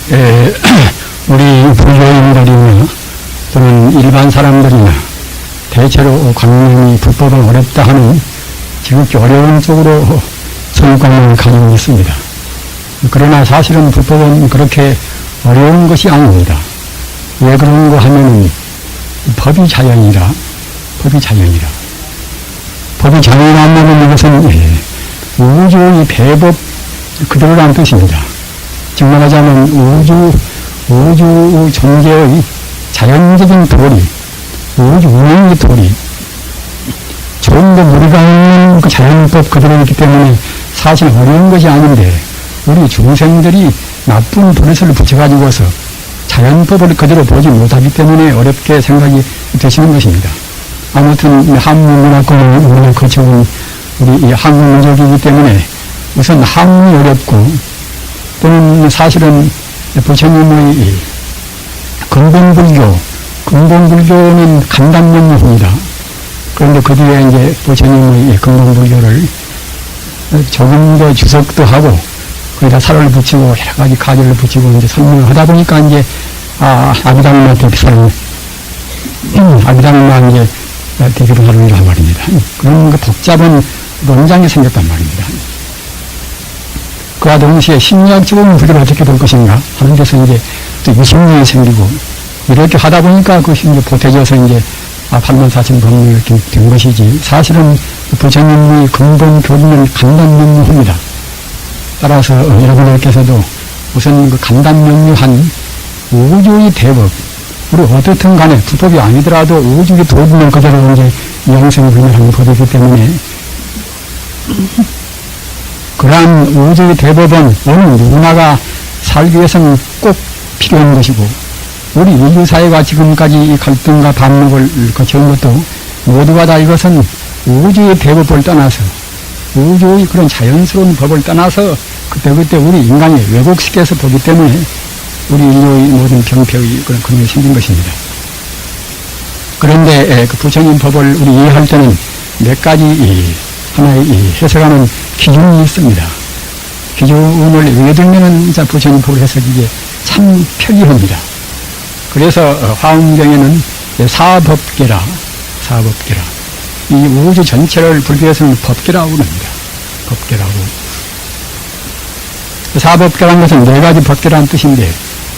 우리 불교인들이나 또는 일반 사람들이나 대체로 관념이 불법은 어렵다 하는 지극히 어려운 쪽으로 선입관념을 가지고 있습니다. 그러나 사실은 불법은 그렇게 어려운 것이 아닙니다. 왜 그런가 하면은 법이 자연이라. 법이 자연이라는 이것은 우주의 배법 그대로라는 뜻입니다. 즉 말하자면 우주 존재의 자연적인 도리, 우주 운행의 도리, 조금도 무리가 없는 그 자연법 그대로이기 때문에 사실 어려운 것이 아닌데 우리 중생들이 나쁜 버릇을 붙여가지고서 자연법을 그대로 보지 못하기 때문에 어렵게 생각이 되시는 것입니다. 아무튼 한문문화권을 거쳐온 우리 이 한국 민족이기 때문에 우선 한문이 어렵고 또는 사실은 부처님의 근본불교는 간단명료입니다. 그런데 그 뒤에 이제 부처님의 근본불교를 조금 더 주석도 하고 거기다 살을 붙이고 여러 가지 가지를 붙이고 이제 설명을 하다 보니까 이제 아비담마 대비사를 아비담마 이제 대비사를 한 말입니다. 그런 그 복잡한 논장이 생겼단 말입니다. 그와 동시에 심리학적으로는 불교를 어떻게 볼 것인가 하는 데서 이제 또 이심리이 생기고 이렇게 하다 보니까 그것이 이제 보태져서 이제 판본사천 법문이 이렇게 된 것이지 사실은 부처님의 근본 교리는 간단명료합니다. 따라서 여러분들께서도 우선 그 간단명료한 우주의 대법, 우리 어떻든 간에 불법이 아니더라도 우주의 도리는 그대로 이제 영생불멸하는 법이기 때문에 그러한 우주의 대법은 어느 누구나가 살기 위해서는 꼭 필요한 것이고 우리 인류사회가 지금까지 이 갈등과 반목을 거쳐온 것도 모두가 다 이것은 우주의 대법을 떠나서 우주의 그런 자연스러운 법을 떠나서 그때 우리 인간이 왜곡시켜서 보기 때문에 우리 인류의 모든 병폐의 그런 근원이 생긴 것입니다. 그런데 그 부처님 법을 우리 이해할 때는 몇 가지 하나의 해석하는 기준이 있습니다. 기준을 외우면은 부처님 법을 해석이기에 참 편리합니다. 그래서 화엄경에는 사법계라 이 우주 전체를 불교에서는 법계라고 합니다. 법계라고. 사법계라는 것은 네 가지 법계라는 뜻인데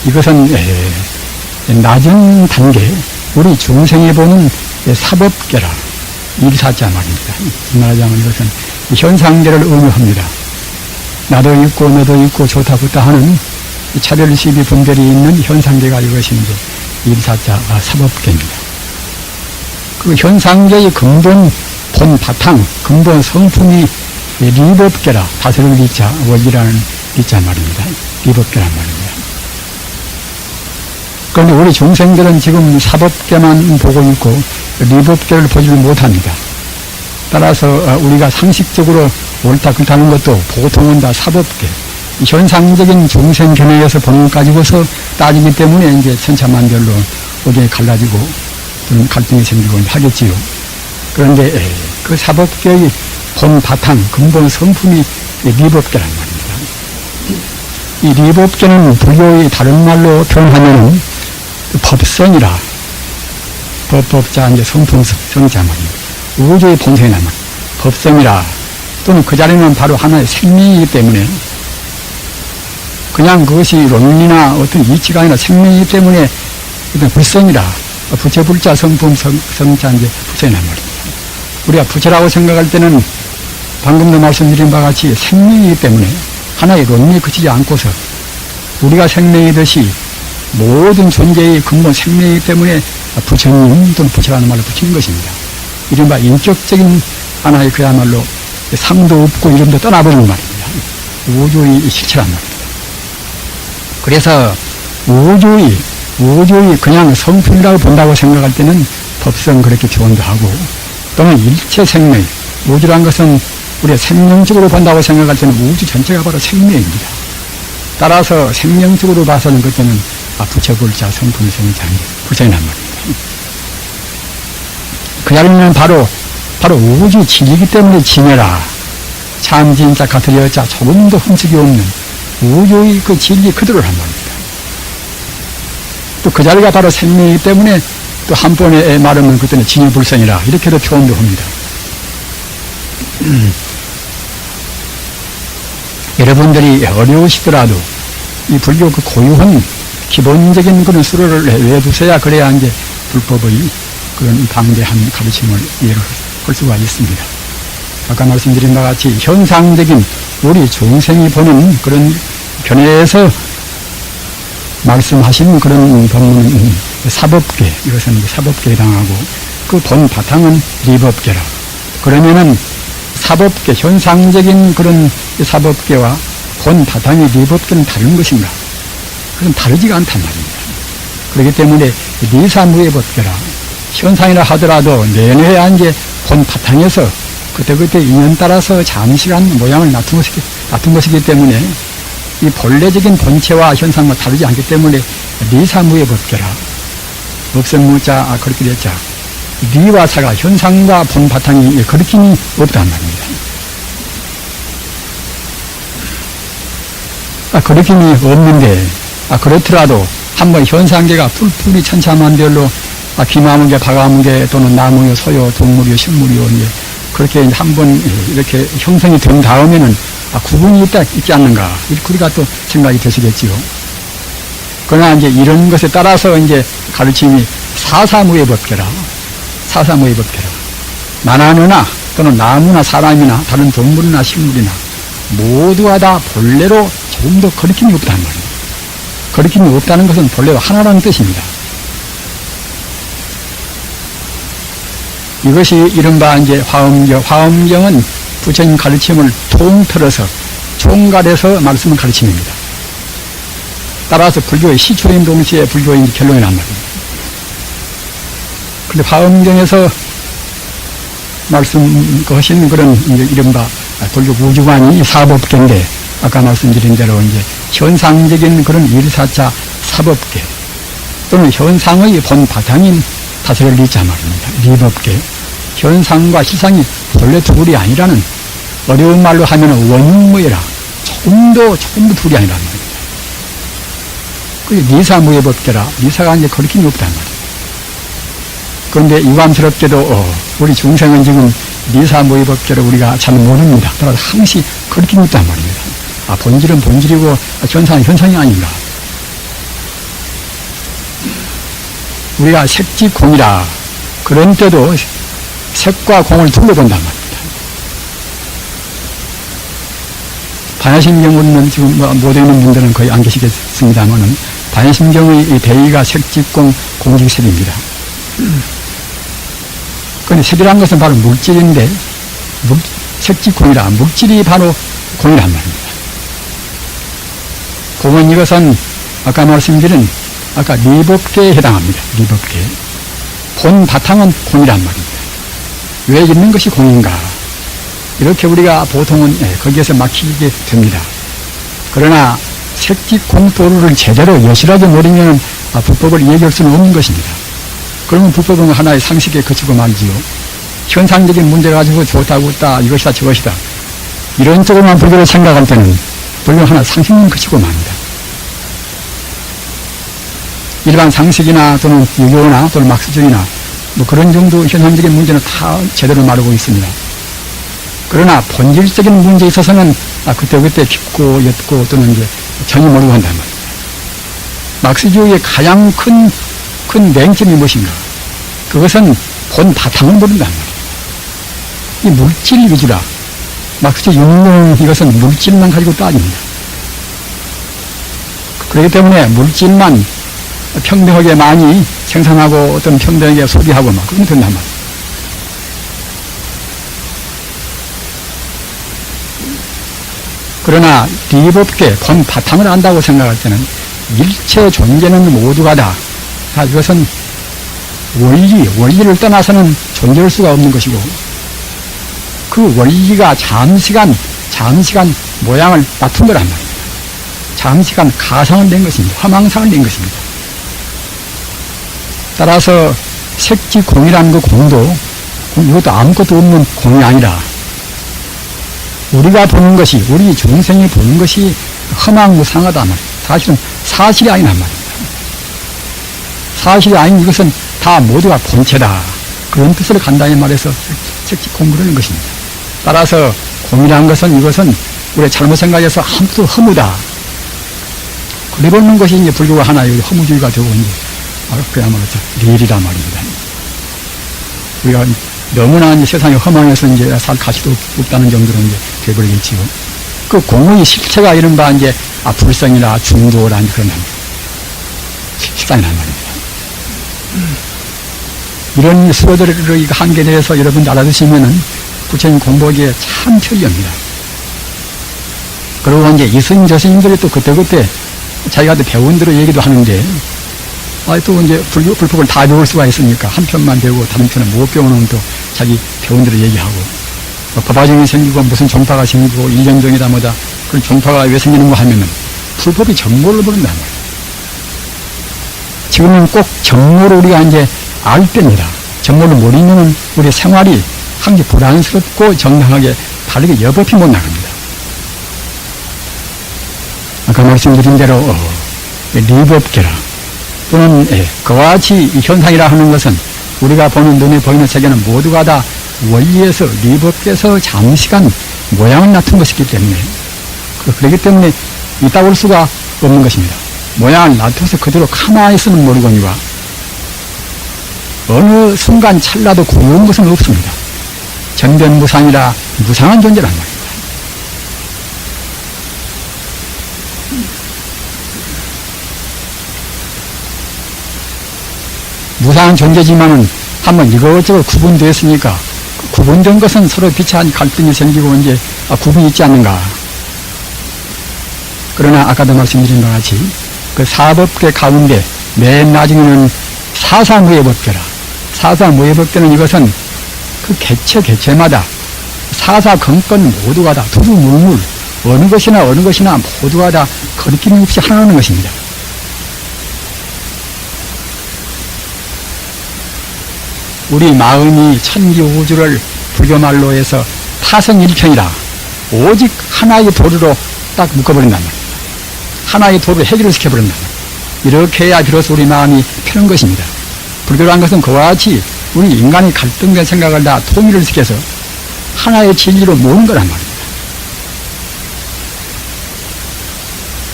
이것은 낮은 단계 우리 중생이 보는 사법계라 일사자 말입니다. 말하자면 이것은 현상계를 의미합니다. 나도 있고 너도 있고 좋다 붙다 하는 차별 시비 분별이 있는 현상계가 이것이 이제 일사자 사법계입니다. 그 현상계의 근본 본 바탕 근본 성품이 리법계라 다스릴 리자 원리라는 리자 말입니다. 리법계란 말입니다. 그런데 우리 중생들은 지금 사법계만 보고 있고 리법계를 보지를 못합니다. 따라서 우리가 상식적으로 옳다 그렇다는 것도 보통은 다 사법계 현상적인 중생 견해에서 보는 것 가지고서 따지기 때문에 이제 천차만별로 의견이 갈라지고 좀 갈등이 생기곤 하겠지요. 그런데 그 사법계의 본 바탕 근본 성품이 리법계란 말입니다. 이 리법계는 불교의 다른 말로 표현하면은 법성이라 법자 이제 성품성자 말입니다. 우주의 본성이란 말입니다. 법성이라 또는 그 자리는 바로 하나의 생명이기 때문에 그냥 그것이 논리나 어떤 이치가 아니라 생명이기 때문에 일단 불성이라 부처불자 성품 성자 이제 부처이란 말입니다. 우리가 부처라고 생각할 때는 방금도 말씀드린 바와 같이 생명이기 때문에 하나의 논리에 그치지 않고서 우리가 생명이듯이 모든 존재의 근본 생명이기 때문에 부처님 또는 부처라는 말을 붙인 것입니다. 이른바 인격적인 하나의 그야말로 상도 없고 이름도 떠나버리는 말입니다. 우주의 실체란 말입니다. 그래서 우주의 그냥 성품이라고 본다고 생각할 때는 법성 그렇게 표현도 하고 또는 일체 생명, 우주란 것은 우리가 생명적으로 본다고 생각할 때는 우주 전체가 바로 생명입니다. 따라서 생명적으로 봐서는 그때는 부처불자 성품성자 부처이란 말입니다. 그 자리는 바로 우주 진리이기 때문에 진해라. 참 진짜 같으려자 조금도 흠집이 없는 우주의 그 진리 그대로란 말입니다. 또 그 자리가 바로 생명이기 때문에 또 한 번에 말하면 그때는 진유불성이라 이렇게도 표현도 합니다. 여러분들이 어려우시더라도 이 불교 그 고유한 기본적인 그런 수로를 외워두셔야 그래야 이제 불법의 그런 방대한 가르침을 이해를 할 수가 있습니다. 아까 말씀드린 바와 같이 현상적인 우리 중생이 보는 그런 견해에서 말씀하신 그런 법문은 사법계, 이것은 사법계에 해당하고 그 본 바탕은 리법계라. 그러면은 사법계, 현상적인 그런 사법계와 본 바탕의 리법계는 다른 것인가? 그건 다르지가 않단 말입니다. 그렇기 때문에 리사무예법계라. 현상이라 하더라도 내내야 이제 본 바탕에서 그때그때 인연 따라서 잠시간 모양을 낮춘 것이기 때문에 이 본래적인 본체와 현상과 다르지 않기 때문에 리사무예법계라. 없선무자 그렇게 됐자 리와 사가 현상과 본 바탕이 거리낌이 없단 말입니다. 거리낌이 없는데 그렇더라도 한번 현상계가 뿔뿔이 천차만별로 기마문계, 바가문계 또는 나무요, 소요, 동물이요, 식물이요 이제 그렇게 한번 이렇게 형성이 된 다음에는 구분이 있지 않는가 이렇게 우리가 또 생각이 되시겠지요. 그러나 이제 이런 것에 따라서 이제 가르침이 사사무예법계라. 사사무예법계라. 만화느나 또는 나무나 사람이나 다른 동물이나 식물이나 모두가 다 본래로 조금 더 거리낌이 없단 말이에요. 거리낌이 없다는 것은 본래로 하나라는 뜻입니다. 이것이 이른바 이제 화엄경. 화엄경은 부처님 가르침을 통틀어서 총괄해서 말씀을 가르침입니다. 따라서 불교의 시초인 동시에 불교의 결론이란 말입니다. 그런데 화엄경에서 말씀하신 그런 이제 이른바 불교 우주관이 사법계인데 아까 말씀드린 대로 이제 현상적인 그런 일사차 사법계 또는 현상의 본 바탕인 다스릴 리자 말입니다. 리법계. 현상과 실상이 본래 둘이 아니라는 어려운 말로 하면 원무예라. 조금 더 둘이 아니란 말입니다. 그게 리사무예법계라. 리사가 이제 거리낌이 없단 말이에요. 그런데 유감스럽게도 우리 중생은 지금 리사무예법계를 우리가 잘 모릅니다. 따라서 항시 거리낌이 있단 말입니다. 본질은 본질이고 현상은 현상이 아닌가. 우리가 색지공이라 그런 때도 색과 공을 둘러본단 말입니다. 반야심경으로는 지금 못 읽는 분들은 거의 안 계시겠습니다만은 반야심경의 대의가 색지공 공직색입니다. 그런데 색이라는 것은 바로 물질인데 색지공이라 물질이 바로 공이란 말입니다. 공은 이것은 아까 말씀드린 아까 리법계에 해당합니다. 리법계. 본 바탕은 공이란 말입니다. 왜 있는 것이 공인가? 이렇게 우리가 보통은 거기에서 막히게 됩니다. 그러나 색지공도를 제대로 여실하게 모르면 불법을 이해할 수는 없는 것입니다. 그러면 불법은 하나의 상식에 그치고 말지요. 현상적인 문제 가지고 좋다고 있다, 이것이다, 저것이다. 이런 쪽으로만 불교를 생각할 때는 불교는 하나 상식만 그치고 맙니다. 일반 상식이나 또는 유교나 또는 막스주의나 뭐 그런 정도 현상적인 문제는 다 제대로 말하고 있습니다. 그러나 본질적인 문제에 있어서는 그때그때 깊고 옅고 또는 이제 전혀 모르고 한단 말입니다. 막스주의의 가장 큰 맹점이 무엇인가? 그것은 본 바탕을 모른단 말이에요. 이 물질 위주라. 막스주의 윤론 이것은 물질만 가지고 따집니다. 그렇기 때문에 물질만 평등하게 많이 생산하고 어떤 평등하게 소비하고 막 그러면 된단 말이에요. 그러나 리법계 본 바탕을 안다고 생각할 때는 일체 존재는 모두가 다 이것은 원리를 떠나서는 존재할 수가 없는 것이고 그 원리가 잠시간 모양을 맞춘 거란 말입니다. 잠시간 가상을 낸 것입니다. 화망상을 낸 것입니다. 따라서 색지공이라는 그 공도 이것도 아무것도 없는 공이 아니라 우리가 보는 것이 우리 중생이 보는 것이 허망무상하다 말이에요. 사실은 사실이 아니란 말입니다. 사실이 아닌 이것은 다 모두가 본체다. 그런 뜻을 간단히 말해서 공부를 하는 것입니다. 따라서 공이라는 것은 이것은 우리가 잘못 생각해서 아무도 허무다. 그래보는 것이 이제 불교가 하나의 허무주의가 되고 이제 그야말로 리일이란 말입니다. 우리가 너무나 이제 세상에 허망해서 이제 살 가치도 없다는 정도로 이제 되어버리겠지요. 그 공의 실체가 이른바 이제 불성이나 중도라 그런 실상이란 말입니다. 이런 수어들의 한계에 대해서 여러분 알아두시면은 부처님 공부하기에 참 편리합니다. 그리고 이제 이스님 저스님들이 또 그때그때 자기가 배운 대로 얘기도 하는데, 또 이제 불법을 다 배울 수가 있으니까 한 편만 배우고 다른 편은 못 배우는 또 자기 배운 대로 얘기하고, 법화정이 생기고 무슨 종파가 생기고 이전종이다 뭐다, 그런 종파가 왜 생기는 거 하면은 불법이 정보를 모른단 말이에요. 지금은 꼭 정보를 우리가 이제 알 때입니다. 정보를 모르면은 우리 생활이 항상 불안스럽고 정당하게 바르게 여법이 못 나갑니다. 아까 말씀드린 대로 리법계라 또는 그와 같이 이 현상이라 하는 것은 우리가 보는 눈에 보이는 세계는 모두가 다 원리에서 리법계에서 잠시간 모양을 나타낸 것이기 때문에 그렇기 때문에 있다고 볼 수가 없는 것입니다. 모양을 나타내서 그대로 가만히 쓰는 모르거니와 어느 순간 찰나도 고요한 것은 없습니다. 전변무상이라 무상한 존재란 말입니다. 무상한 존재지만은 한번 이것저것 구분되었으니까 구분된 것은 서로 비슷한 갈등이 생기고 이제 구분이 있지 않는가. 그러나 아까도 말씀드린 것 같이 그 사법계 가운데 맨 나중에는 사사무예법계라. 사사무예법계는 이것은 그 개체마다 사사건건 모두가 다 두두물물 어느 것이나 모두가 다 거리낌 없이 하나하는 것입니다. 우리 마음이 천지우주를 불교말로 해서 타성일편이라 오직 하나의 도리로 딱 묶어버린단 말입니다. 하나의 도리로 해결을 시켜버린단 말입니다. 이렇게 해야 비로소 우리 마음이 펴는 것입니다. 불교란 것은 그와 같이 우리 인간의 갈등된 생각을 다 통일을 시켜서 하나의 진리로 모으는 거란 말입니다.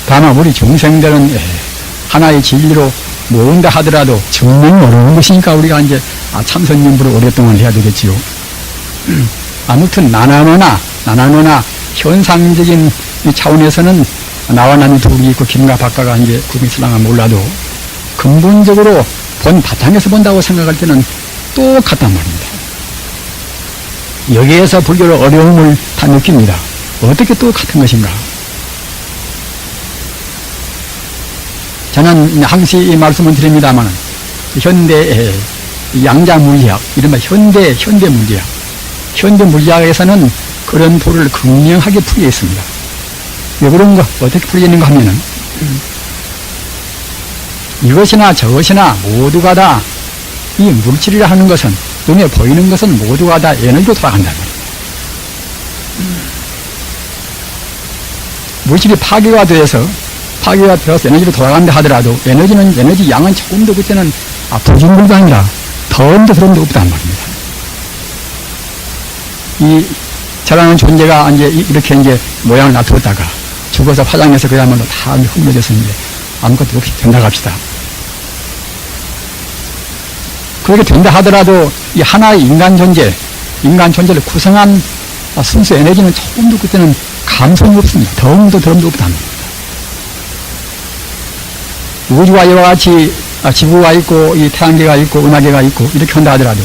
다만 우리 중생들은 하나의 진리로 모은다 하더라도 정말 어려운 것이니까 우리가 이제 참선연부를 오랫동안 해야 되겠지요. 아무튼 나나노나 현상적인 차원에서는 나와 남이 둘이 있고 길과 바깥가 이제 구분이 있으려면 몰라도 근본적으로 본 바탕에서 본다고 생각할 때는 똑같단 말입니다. 여기에서 불교의 어려움을 다 느낍니다. 어떻게 똑같은 것인가? 저는 항시 말씀을 드립니다만 현대 양자물리학, 이른바 현대 물리학, 현대 물리학에서는 그런 도를 극명하게 풀이해 있습니다. 왜 그런가? 어떻게 풀이했는가 하면은 이것이나 저것이나 모두가 다 이 물질이라 하는 것은 눈에 보이는 것은 모두가 다 에너지로 돌아간다는 거예요. 물질이 파괴가 되어서 에너지로 돌아간다 하더라도 에너지 양은 조금 더 그때는 부진불장이라 더운데 그런 데 없단 말입니다. 이 저라는 존재가 이제 이렇게 이제 모양을 놔두었다가 죽어서 화장해서 그야말로 다 흠려져서 이제 아무것도 없이 된다고 합시다. 그렇게 된다 하더라도 이 하나의 인간 존재를 구성한 순수 에너지는 조금도 그때는 감성이 없습니다. 더움도 없단 말입니다. 우주가 이와 같이 지구가 있고 이 태양계가 있고 은하계가 있고 이렇게 한다 하더라도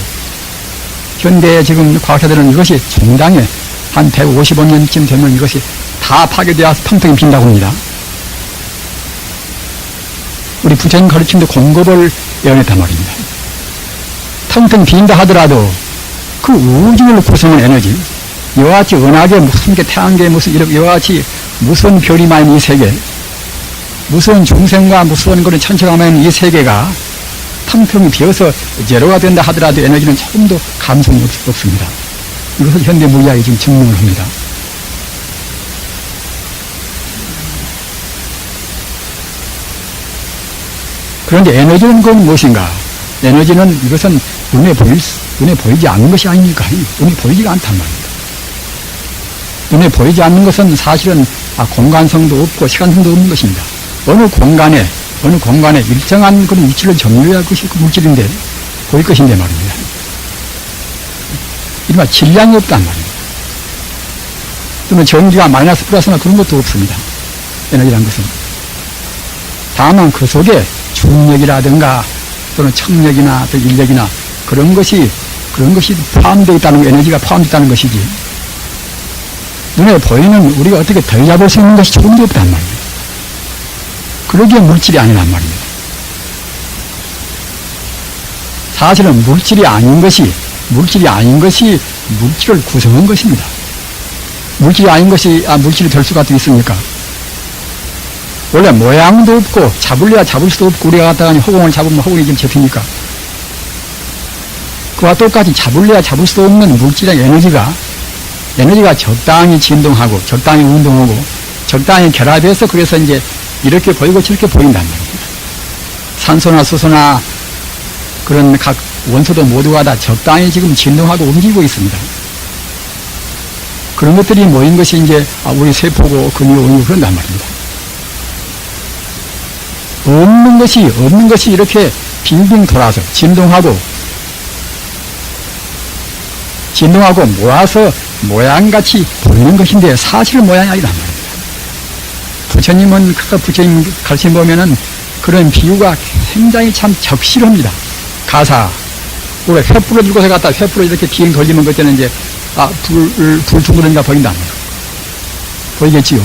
현대 지금 과학자들은 이것이 종당에 한 155년쯤 되면 이것이 다 파괴되어서 텅텅 빈다고 합니다. 우리 부처님 가르침도 공급을 예언했단 말입니다. 텅텅 빈다 하더라도 그 우주를 구성한 에너지, 이와 같이 은하계 무슨 게 태양계 무슨 이와 같이 무슨 별이 많은 이 세계, 무슨 중생과 무슨 그런 천체가 많은 이 세계가 텅텅 비어서 제로가 된다 하더라도 에너지는 조금도 감성이 없습니다. 이것을 현대 물리학이 지금 증명을 합니다. 그런데 에너지는 그건 무엇인가? 에너지는 이것은 눈에 보이지 않는 것이 아닙니까? 눈에 보이지가 않단 말입니다. 눈에 보이지 않는 것은 사실은 공간성도 없고 시간성도 없는 것입니다. 어느 공간에 일정한 그런 위치를 점유해야 할 것이 그 물질인데, 보일 것인데 말입니다. 이른바 질량이 없단 말입니다. 또는 전기가 마이너스 플러스나 그런 것도 없습니다. 에너지라는 것은. 다만 그 속에 중력이라든가 또는 청력이나 또 인력이나 그런 것이 포함되어 있다는, 에너지가 포함되어 있다는 것이지, 눈에 보이는 우리가 어떻게 들여다볼 수 있는 것이 조금도 없단 말입니다. 그러기에 물질이 아니란 말입니다. 사실은 물질이 아닌 것이 물질을 구성한 것입니다. 물질이 아닌 것이 물질이 될 수가 어떻게 있습니까? 원래 모양도 없고 잡을래야 잡을 수도 없고, 우리가 갖다가 허공을 잡으면 허공이 좀 잡힙니까? 그와 똑같이 잡을래야 잡을 수도 없는 물질의 에너지가 적당히 진동하고 적당히 운동하고 적당히 결합해서, 그래서 이제 이렇게 보이고 저렇게 보인단 말입니다. 산소나 수소나 그런 각 원소도 모두가 다 적당히 지금 진동하고 움직이고 있습니다. 그런 것들이 모인 것이 이제 우리 세포고 근육이고 그런단 말입니다. 없는 것이 이렇게 빙빙 돌아서 진동하고 모아서 모양같이 보이는 것인데, 사실 모양이 아니란 말입니다. 부처님 가르침 보면은 그런 비유가 굉장히 참 적실합니다. 가사. 우리 횃불을 들고서 갖다 횃불을 이렇게 비행 돌리면 그때는 이제 불 둥그러니까 보인다. 보이겠지요?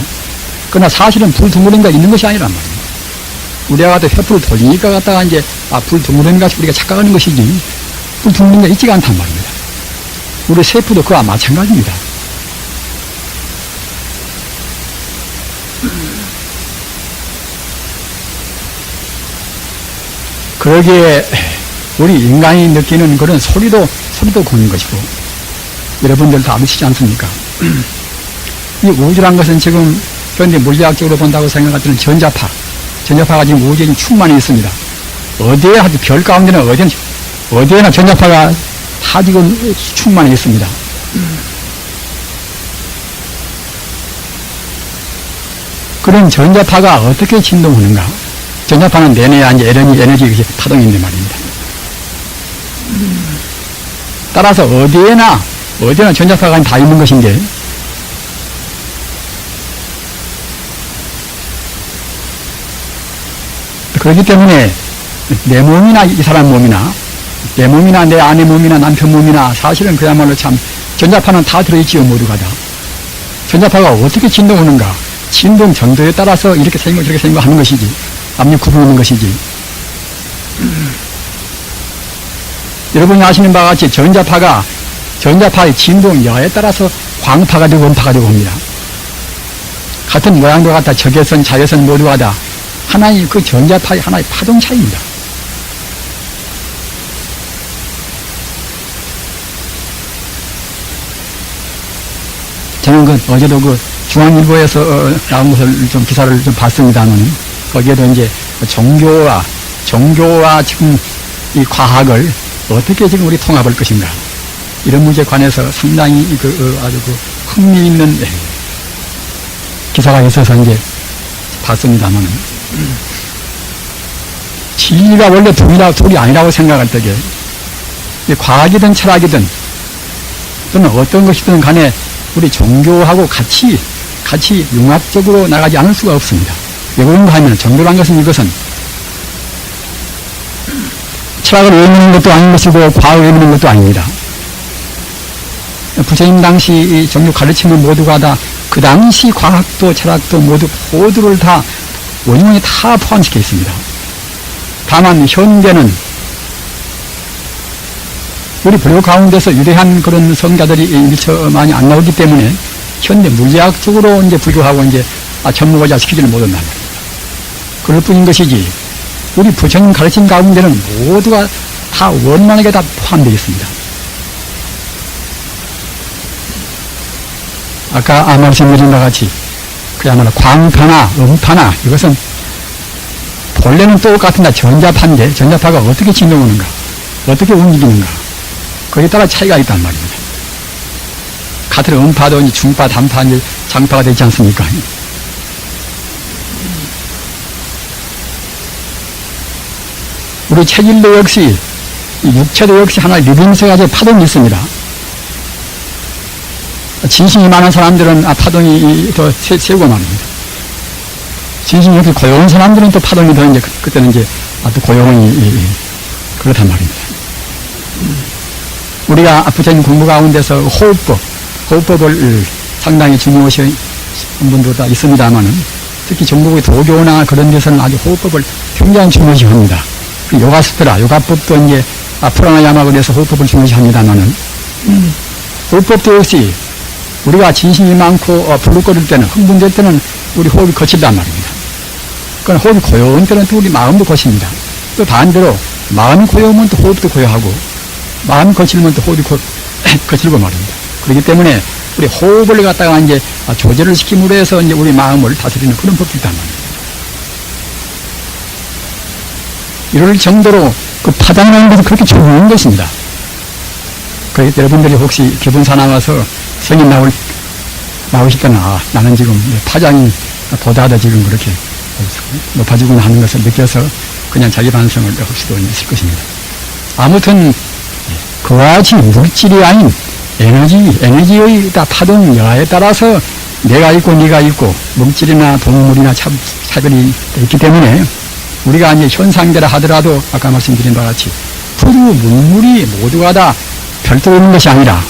그러나 사실은 불 둥그러니까 있는 것이 아니란 말입니다. 우리가 갖다 횃불을 돌리니까 갖다가 이제 불 둥그러니까 우리가 착각하는 것이지, 불 둥그러니까 있지가 않단 말입니다. 우리 세포도 그와 마찬가지입니다. 그러기에 우리 인간이 느끼는 그런 소리도 그런 것이고, 여러분들도 아시지 않습니까? 이 우주란 것은 지금 현대 물리학적으로 본다고 생각할 때는 전자파가 지금 우주에 충만히 있습니다. 어디에 아주 별 가운데는 어디에나 전자파가 다 지금 충만히 있습니다. 그런 전자파가 어떻게 진동하는가? 전자파는 내내야 이제 에너지 파동인데 말입니다. 따라서 어디에나 전자파가 다 있는 것인데, 그렇기 때문에 내 몸이나 이 사람 몸이나 내 몸이나 내 아내 몸이나 남편 몸이나 사실은 그야말로 참 전자파는 다 들어있지요. 모두가 다. 전자파가 어떻게 진동하는가? 진동 정도에 따라서 이렇게 생기고 저렇게 생기고 하는 것이지, 압력 구분하는 것이지. 여러분이 아시는 바와 같이 전자파의 진동 여하에 따라서 광파가 되고 원파가 되고 합니다. 같은 모양도 같다 적외선, 자외선 모두가 다 하나의 그 전자파의 하나의 파동 차이입니다. 저는 어제도 중앙일보에서 나온 것을 좀 기사를 좀 봤습니다만, 거기에도 이제 종교와 지금 이 과학을 어떻게 지금 우리 통합할 것인가, 이런 문제에 관해서 상당히 아주 흥미있는 기사가 있어서 이제 봤습니다만, 진리가 원래 둘이 아니라고 생각할 때에 과학이든 철학이든 또는 어떤 것이든 간에 우리 종교하고 같이 융합적으로 나가지 않을 수가 없습니다. 왜 그런가 하면, 종교란 것은 이것은 철학을 외우는 것도 아닌 것이고 과학을 외우는 것도 아닙니다. 부처님 당시 이 종교 가르침을 모두가 다 그 당시 과학도 철학도 모두를 다 원인원이 다 포함시켜 있습니다. 다만 현대는 우리 불교 가운데서 유대한 그런 성자들이 미처 많이 안 나오기 때문에 현대 물리학적으로 이제 불교하고 이제 접목하자 시키지는 못한단 말입니다. 그럴 뿐인 것이지, 우리 부처님 가르침 가운데는 모두가 다 원만하게 다 포함되어 있습니다. 아까 말씀드린 것 같이 그야말로 광파나 음파나 이것은 본래는 똑같은데 전자파인데 전자파가 어떻게 진동하는가, 어떻게 움직이는가, 거기에 따라 차이가 있단 말입니다. 같은 음파도 이제 중파, 단파, 이제 장파가 되지 않습니까? 우리 체질도 역시, 육체도 역시 하나의 리듬스 가지고 파동이 있습니다. 진심이 많은 사람들은 파동이 더 세고 말입니다. 진심이 이렇게 고요한 사람들은 또 파동이 더 이제 그때는 이제 또 고요함이 그렇단 말입니다. 우리가 부처님 공부 가운데서 호흡법을 상당히 중요시 한 분도 다 있습니다만은 특히 전국의 도교나 그런 데서는 아주 호흡법을 굉장히 중요시 합니다. 요가스트라, 요가법도 이제 프라나야마에 대해서 호흡법을 중요시 합니다만은 호흡법도 역시 우리가 진심이 많고 불룩거릴 때는, 흥분될 때는 우리 호흡이 거칠단 말입니다. 그러니까 호흡이 고요한 때는 또 우리 마음도 거칩니다. 또 반대로 마음이 고요하면 또 호흡도 고요하고, 마음이 거칠면 또 호흡이 거칠고 말입니다. 그렇기 때문에 우리 호흡을 갖다가 이제 조절을 시킴으로 해서 이제 우리 마음을 다스리는 그런 법도 있단 말입니다. 이럴 정도로 그 파장이라는 것은 그렇게 중요한 것입니다. 그래서 여러분들이 혹시 기분사 나와서 성인 나오실 때는 나는 지금 파장이 보다 더 지금 그렇게 높아지구나 하는 것을 느껴서 그냥 자기 반성을 할 수도 있을 것입니다. 아무튼 그와 같이 물질이 아닌 에너지의 파동 여하에 따라서 내가 있고 네가 있고 물질이나 동물이나 차별이 있기 때문에 우리가 이제 현상대라 하더라도 아까 말씀드린 바와 같이 푸르 물물이 모두가 다 별도로 있는 것이 아니라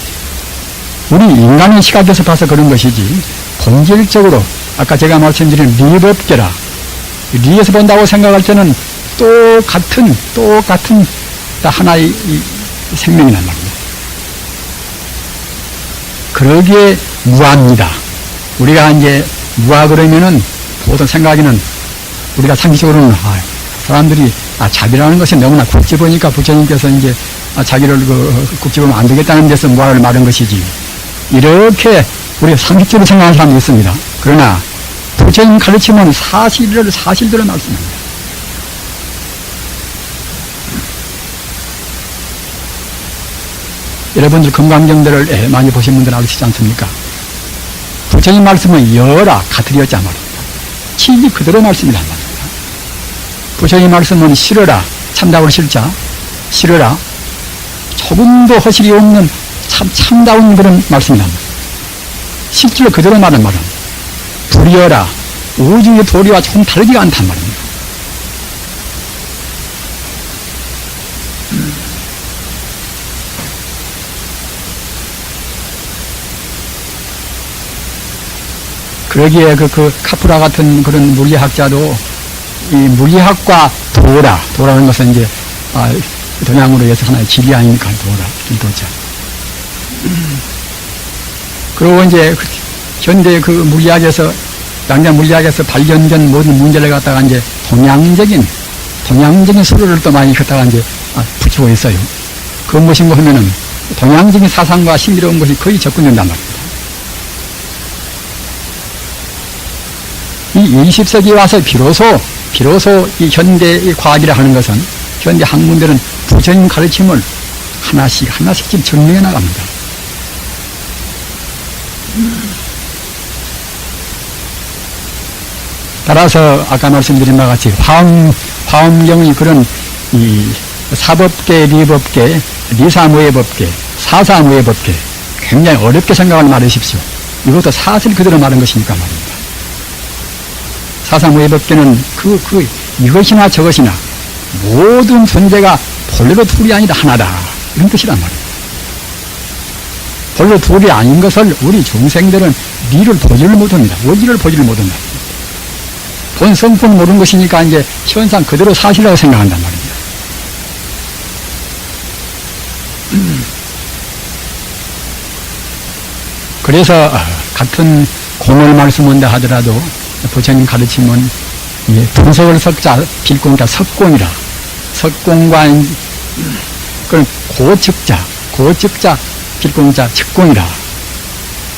우리 인간의 시각에서 봐서 그런 것이지 본질적으로 아까 제가 말씀드린 리법계라 리에서 본다고 생각할 때는 똑같은 하나의 생명이란 말입니다. 그러기에 무아입니다. 우리가 이제 무아 그러면은 보통 생각에는 우리가 상식적으로는 사람들이 자비라는 것이 너무나 굵직으니까 부처님께서 이제 자기를 굵직으면 안 되겠다는 데서 무아를 말한 것이지, 이렇게 우리가 상식적으로 생각하는 사람도 있습니다. 그러나 부처님 가르침은 사실대로 말씀합니다. 여러분들 금강경들을 많이 보신 분들 아시지 않습니까? 부처님 말씀은 여라 같으리였지 말입니다. 진리 그대로 말씀이란 말입니다. 부처님 말씀은 싫어라, 참다운 싫자, 싫어라, 조금도 허실이 없는 참다운 그런 말씀이란 말입니다. 실제로 그대로 말은 말은 불이여라, 우주의 도리와 조금 다르지가 않단 말입니다. 그러기에 그 카프라 같은 그런 물리학자도 이 물리학과 도라는 것은 이제 동양으로 해서 하나의 진리 아닙니까? 도자. 그리고 이제 현대 그 물리학에서 양자 물리학에서 발견된 모든 문제를 갖다가 이제 동양적인 수로를 또 많이 갖다가 이제 붙이고 있어요. 그건 무엇인가 하면은 동양적인 사상과 신비로운 것이 거의 접근된단 말입니다. 이 20세기에 와서 비로소 이 현대 과학이라 하는 것은, 현대 학문들은 부처님 가르침을 하나씩 지금 증명해 나갑니다. 따라서 아까 말씀드린 바와 같이 화엄경의 그런 이 사법계, 리법계, 리사무예법계, 사사무예법계 굉장히 어렵게 생각하지 말으십시오. 이것도 사실 그대로 말한 것이니까 말입니다. 사사무예법계는 이것이나 저것이나 모든 존재가 본래로 둘이 아니다 하나다, 이런 뜻이란 말입니다. 본래 둘이 아닌 것을 우리 중생들은理를 보지를 못합니다. 원리를 보지를 못한다. 본 성품을 모르는 것이니까 이제 현상 그대로 사실이라고 생각한단 말입니다. 그래서 같은 공을 말씀한다 하더라도 부처님 가르침은 분석을 석자, 빌공자, 석공이라, 석공과 그런 고측자, 빌공자, 측공이라,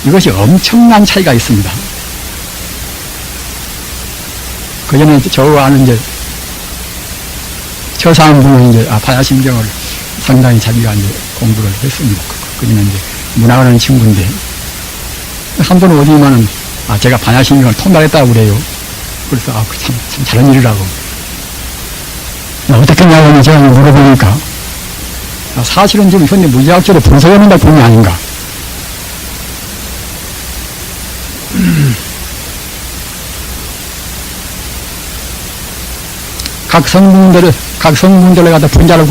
이것이 엄청난 차이가 있습니다. 그 전에 저와 아는 이제 효사한 분은 이제 반야심경을 상당히 자기가 이제 공부를 했습니다. 그는 이제 문학하는 친구인데 한 번은 어디면은 제가 반야심경을 통달했다고 그래요. 그래서 참 잘한 일이라고. 어떻게 하냐고 제가 물어보니까 사실은 지금 현대 물리학적으로 분석해낸다 공이 아닌가. 각 성분들을 갖다 분자를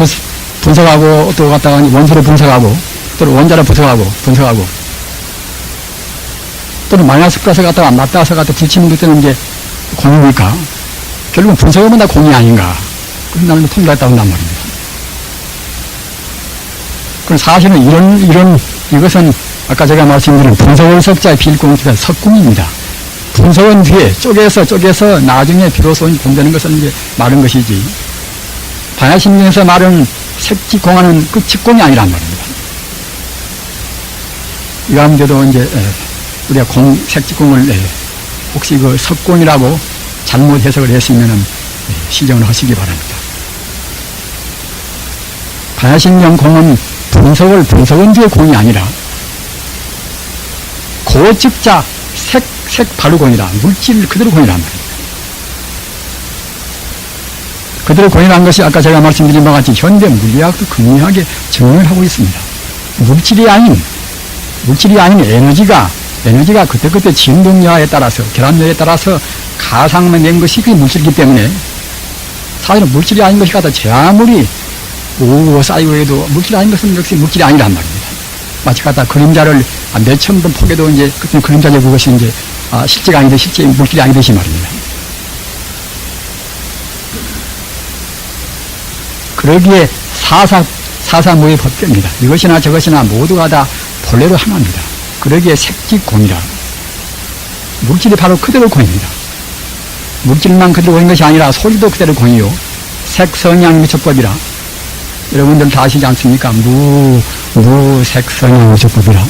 분석하고 또 갖다가 원소를 분석하고 또 원자를 분석하고 또는 마이너스 플러스 갖다가 맞닿아서 갖다 붙이는 것 때는 이제 공이니까 결국은 분석하면 다 공이 아닌가. 그런 나는 통달했다고 한단 말입니다. 그럼 사실은 이것은 아까 제가 말씀드린 분석원석자의 필공기가 석궁입니다. 분석은 뒤에 쪼개서 나중에 비로소 공되는 것을 이제 말한 것이지. 반야심경에서 말은 색직공하는 그 직공이 아니란 말입니다. 이 가운데도 이제 우리가 색직공을 혹시 그 석공이라고 잘못 해석을 했으면은 시정을 하시기 바랍니다. 반야심경 공은 분석은 뒤에 공이 아니라 고측자 색 바로 공이다. 물질 그대로 공이란 말입니다. 그대로 공이라는 것이 아까 제가 말씀드린 바와 같이 현대 물리학도 극명하게 증명을 하고 있습니다. 물질이 아닌 에너지가 그때그때 진동여하에 따라서 결합력에 따라서 가상만 낸 것이 그게 물질이기 때문에 사실은 물질이 아닌 것이 갖다 제 아무리 오고 쌓이고 해도 물질이 아닌 것은 역시 물질이 아니란 말입니다. 마치 갖다 그림자를 몇천 번 포개도 이제 그때 그림자죠. 그것이 이제 실제가 아닌데 실제 물질이 아니듯이 말입니다. 그러기에 사사무의 법칙입니다. 이것이나 저것이나 모두가 다 본래로 하나입니다. 그러기에 색직공이라. 물질이 바로 그대로 공입니다. 물질만 그대로 공인 것이 아니라 소리도 그대로 공이요. 색성향미처법이라. 여러분들 다 아시지 않습니까? 무색성향미처법이라.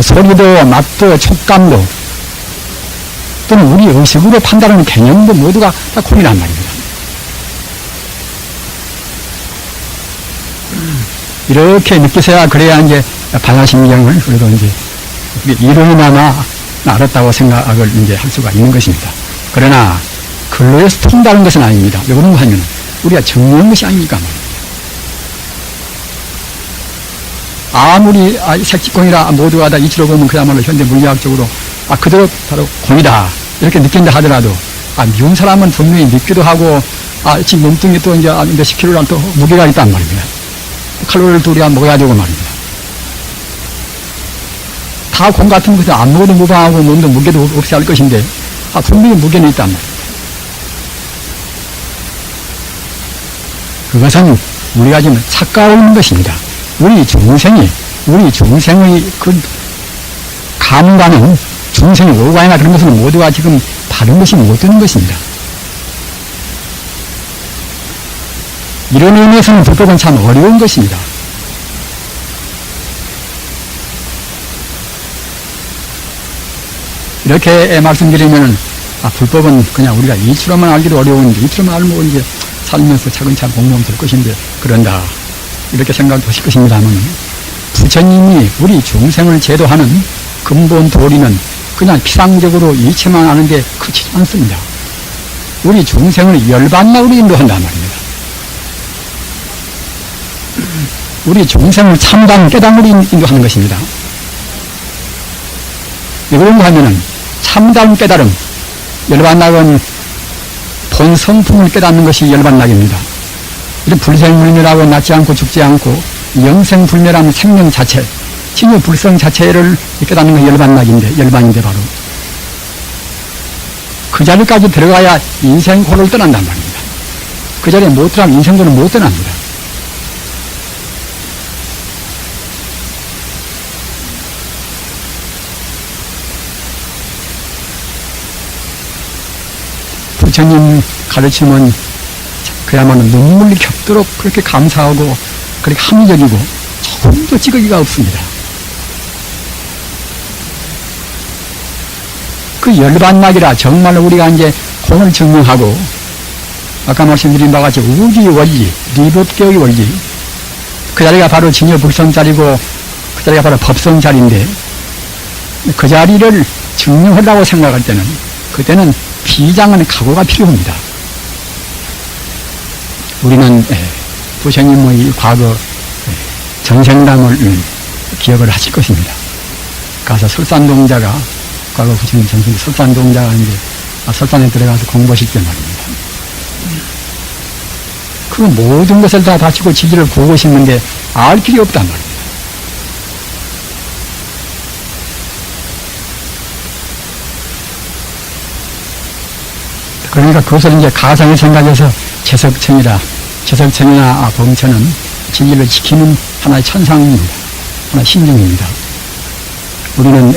소리도 맛도 촉감도 또는 우리 의식으로 판단하는 개념도 모두가 다 공이란 말입니다. 이렇게 느끼셔야 그래야 이제 반야심경을 그래도 이제 이론이나마 알았다고 생각을 이제 할 수가 있는 것입니다. 그러나 근로에서 통달한 것은 아닙니다. 왜 그런가 하면 우리가 정리한 것이 아닙니까? 아무리 색직공이라 모두가 다 이치로 보면 그야말로 현대 물리학적으로 그대로 바로 공이다 이렇게 느낀다 하더라도 미운 사람은 분명히 믿기도 하고 지금 몸뚱이 또 이제 몇십 킬로란 또 무게가 있단 말입니다. 칼로리를 또 우리가 먹어야 되고 말입니다. 다 공 같은 것은 안 먹어도 무방하고 몸도 무게도 없이 할 것인데 분명히 무게는 있단 말입니다. 그것은 우리가 지금 착각하고 있는 것입니다. 우리 중생의 그 감과는 중생의 오관이나 그런 것은 모두가 지금 바른 것이 못 되는 것입니다. 이런 의미에서는 불법은 참 어려운 것입니다. 이렇게 말씀드리면 불법은 그냥 우리가 이치로만 알기도 어려운데 이치로만 알면 이제 살면서 차근차근 공부하면 될 것인데 그런다 이렇게 생각하실 것입니다만 부처님이 우리 중생을 제도하는 근본 도리는 그냥 피상적으로 이치만 아는데 그치지 않습니다. 우리 중생을 열반락으로 인도한단 말입니다. 우리 중생을 참담 깨달음으로 인도하는 것입니다. 왜 그런가 하면은 참담 깨달음, 열반락은 본 성품을 깨닫는 것이 열반락입니다. 이런 불생불멸하고 낫지 않고 죽지 않고 영생불멸한 생명 자체, 진유 불성 자체를 깨닫는 것이 열반인데 바로 그 자리까지 들어가야 인생고를 떠난단 말입니다. 그 자리에 못 들어가면 인생고를 못 떠납니다. 부처님 가르침은 그야말로 눈물이 겹도록 그렇게 감사하고 그렇게 합리적이고 조금도 찌꺼기가 없습니다. 그 열반락이라 정말로 우리가 이제 공을 증명하고 아까 말씀드린 바와 같이 우주의 원리, 리법계의 원리, 그 자리가 바로 징여불성 자리고 그 자리가 바로 법성 자리인데 그 자리를 증명하려고 생각할 때는 그때는 비장한 각오가 필요합니다. 우리는 부처님의 과거 정생담을 기억을 하실 것입니다. 가서 설산동자가 과거 부처님 전생 설산동자가 이제 설산에 들어가서 공부하실 때 말입니다. 그 모든 것을 다 바치고 지지를 보고 싶는데 알 길이 없단 말입니다. 그러니까 그것을 이제 가상의 생각에서 제석천이나 범천은 진리를 지키는 하나의 천상입니다. 하나의 신정입니다. 우리는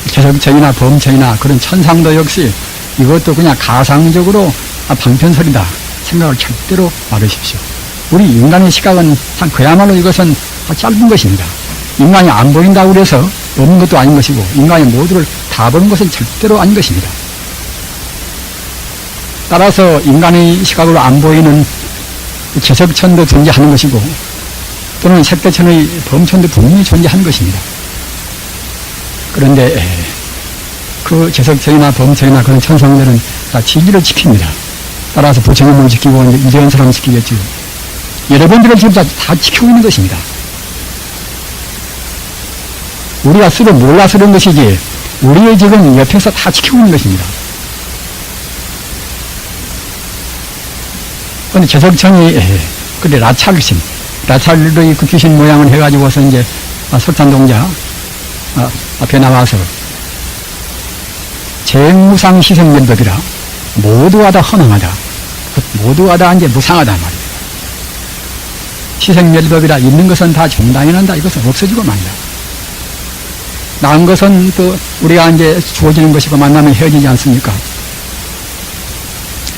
제석천이나 범천이나 그런 천상도 역시 이것도 그냥 가상적으로 방편설이다 생각을 절대로 말으십시오. 우리 인간의 시각은 참 그야말로 이것은 짧은 것입니다. 인간이 안 보인다고 그래서 없는 것도 아닌 것이고 인간의 모두를 다 보는 것은 절대로 아닌 것입니다. 따라서 인간의 시각으로 안 보이는 제석천도 존재하는 것이고 또는 색대천의 범천도 분명히 존재하는 것입니다. 그런데 그 제석천이나 범천이나 그런 천상들은 다 진리를 지킵니다. 따라서 부처님을 지키고 이제온 사람을 지키겠죠. 여러분들을 지금 다 지키고 있는 것입니다. 우리가 스스로 몰라서 그런 것이지 우리의 지금 옆에서 다 지키고 있는 것입니다. 그런데 제석천이 그래 라찰의 그 귀신 모양을 해가지고서 이제 설산동자 앞에 나와서 재무상 희생면법이라 모두가 다 허망하다. 모두가 다 이제 무상하다 말이에요. 희생면법이라 있는 것은 다 정당해낸다. 이것은 없어지고 말이야. 나은 것은 또 우리가 이제 주어지는 것이고 만나면 헤어지지 않습니까?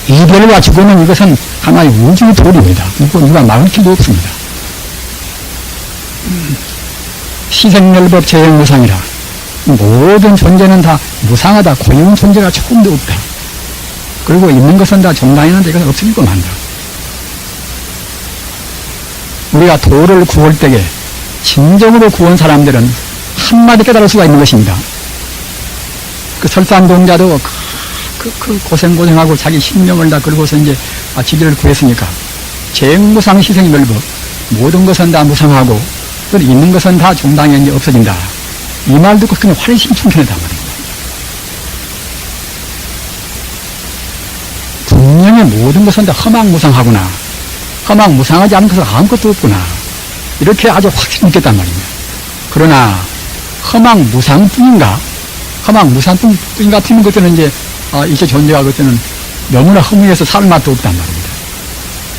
이별과 죽음은 이것은 하나의 우주의 도리입니다. 이거 누가 막을 길도 없습니다. 희생멸법 재행무상이라 모든 존재는 다 무상하다. 고유한 존재가 조금도 없다. 그리고 있는 것은 다 정당했는데 이것은 없어지고 만다. 우리가 도를 구할 때에 진정으로 구한 사람들은 한마디 깨달을 수가 있는 것입니다. 그 설산동자도 그 고생하고 자기 신명을 다 걸고서 이제 지리를 구했으니까 재무상 희생멸법 모든 것은 다 무상하고 또 있는 것은 다 정당히 이제 없어진다. 이 말 듣고 그냥 훨씬 충천하단 말입니다. 분명히 모든 것은 다 허망무상하구나. 허망무상하지 않은 것은 아무것도 없구나. 이렇게 아주 확실히 느꼈단 말입니다. 그러나 허망무상뿐인가? 허망무상뿐인 같은 것들은 이제 이게 존재가 그때는 너무나 허무해서 살 맛도 없단 말입니다.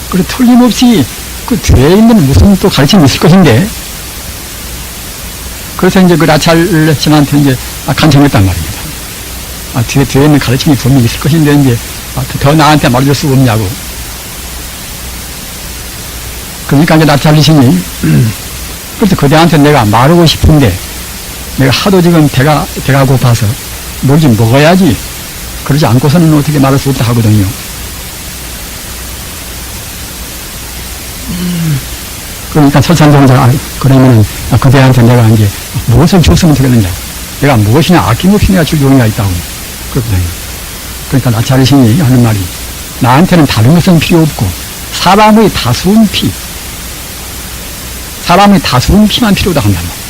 그리고 틀림없이 그 뒤에 있는 무슨 또 가르침이 있을 것인데 그래서 이제 그 라찰신한테 이제 간청했단 말입니다. 뒤에 있는 가르침이 분명히 있을 것인데 이제 더 나한테 말해줄 수 없냐고. 그러니까 이제 라찰신이 그래서 그대한테 내가 말하고 싶은데 내가 하도 지금 배가 고파서 뭘 좀 먹어야지. 그러지 않고서는 어떻게 말할 수 없다 하거든요. 그러니까 설산동자가 그러면은 그대한테 내가 이제 무엇을 줬으면 되겠느냐. 내가 무엇이냐 아낌없이 내가 줄 용의가 있다고. 그렇거든요. 그러니까 나찰신이 하는 말이 나한테는 다른 것은 필요 없고 사람의 다수운 피만 필요하다 한단 말이야.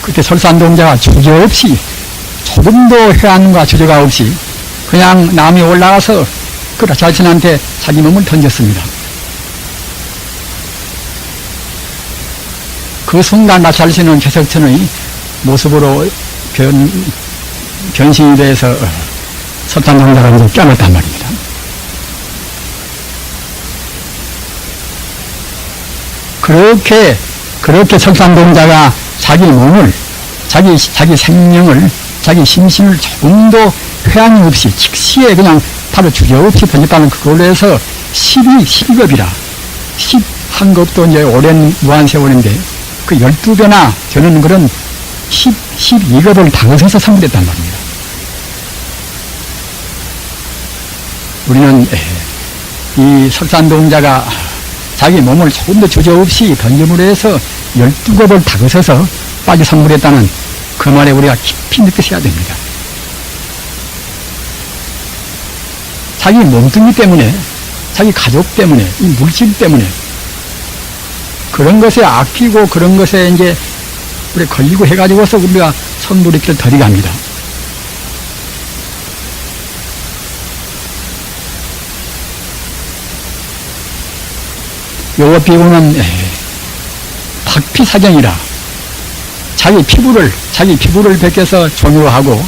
그때 설산동자가 주저없이 조금도 회한과 주저가 없이 그냥 남이 올라가서 그 라찰신한테 자기 몸을 던졌습니다. 그 순간 라찰신은 제석천의 모습으로 변신이 돼서 설산동자가 이제 껴놨단 말입니다. 그렇게 설산동자가 자기 몸을, 자기 생명을, 자기 심신을 조금도 회한이 없이 즉시에 그냥 바로 주저없이 던졌다는 그걸로 해서 12급이라 11급도 이제 오랜 무한세월인데 그 12배나 되는 그런 12급을 당해서 선물했단 말입니다. 우리는 이 설산동자가 자기 몸을 조금 더 주저없이 던짐으로 해서 12겁을 다그쳐서 빠져성불했다는 그 말에 우리가 깊이 느끼셔야 됩니다. 자기 몸뚱이 때문에, 자기 가족 때문에, 이 물질 때문에 그런 것에 아끼고 그런 것에 이제 우리 걸리고 해가지고서 우리가 선불이기를 덜이갑니다. 요거 비유는 박피사경이라 자기 피부를 벗겨서 종이로 하고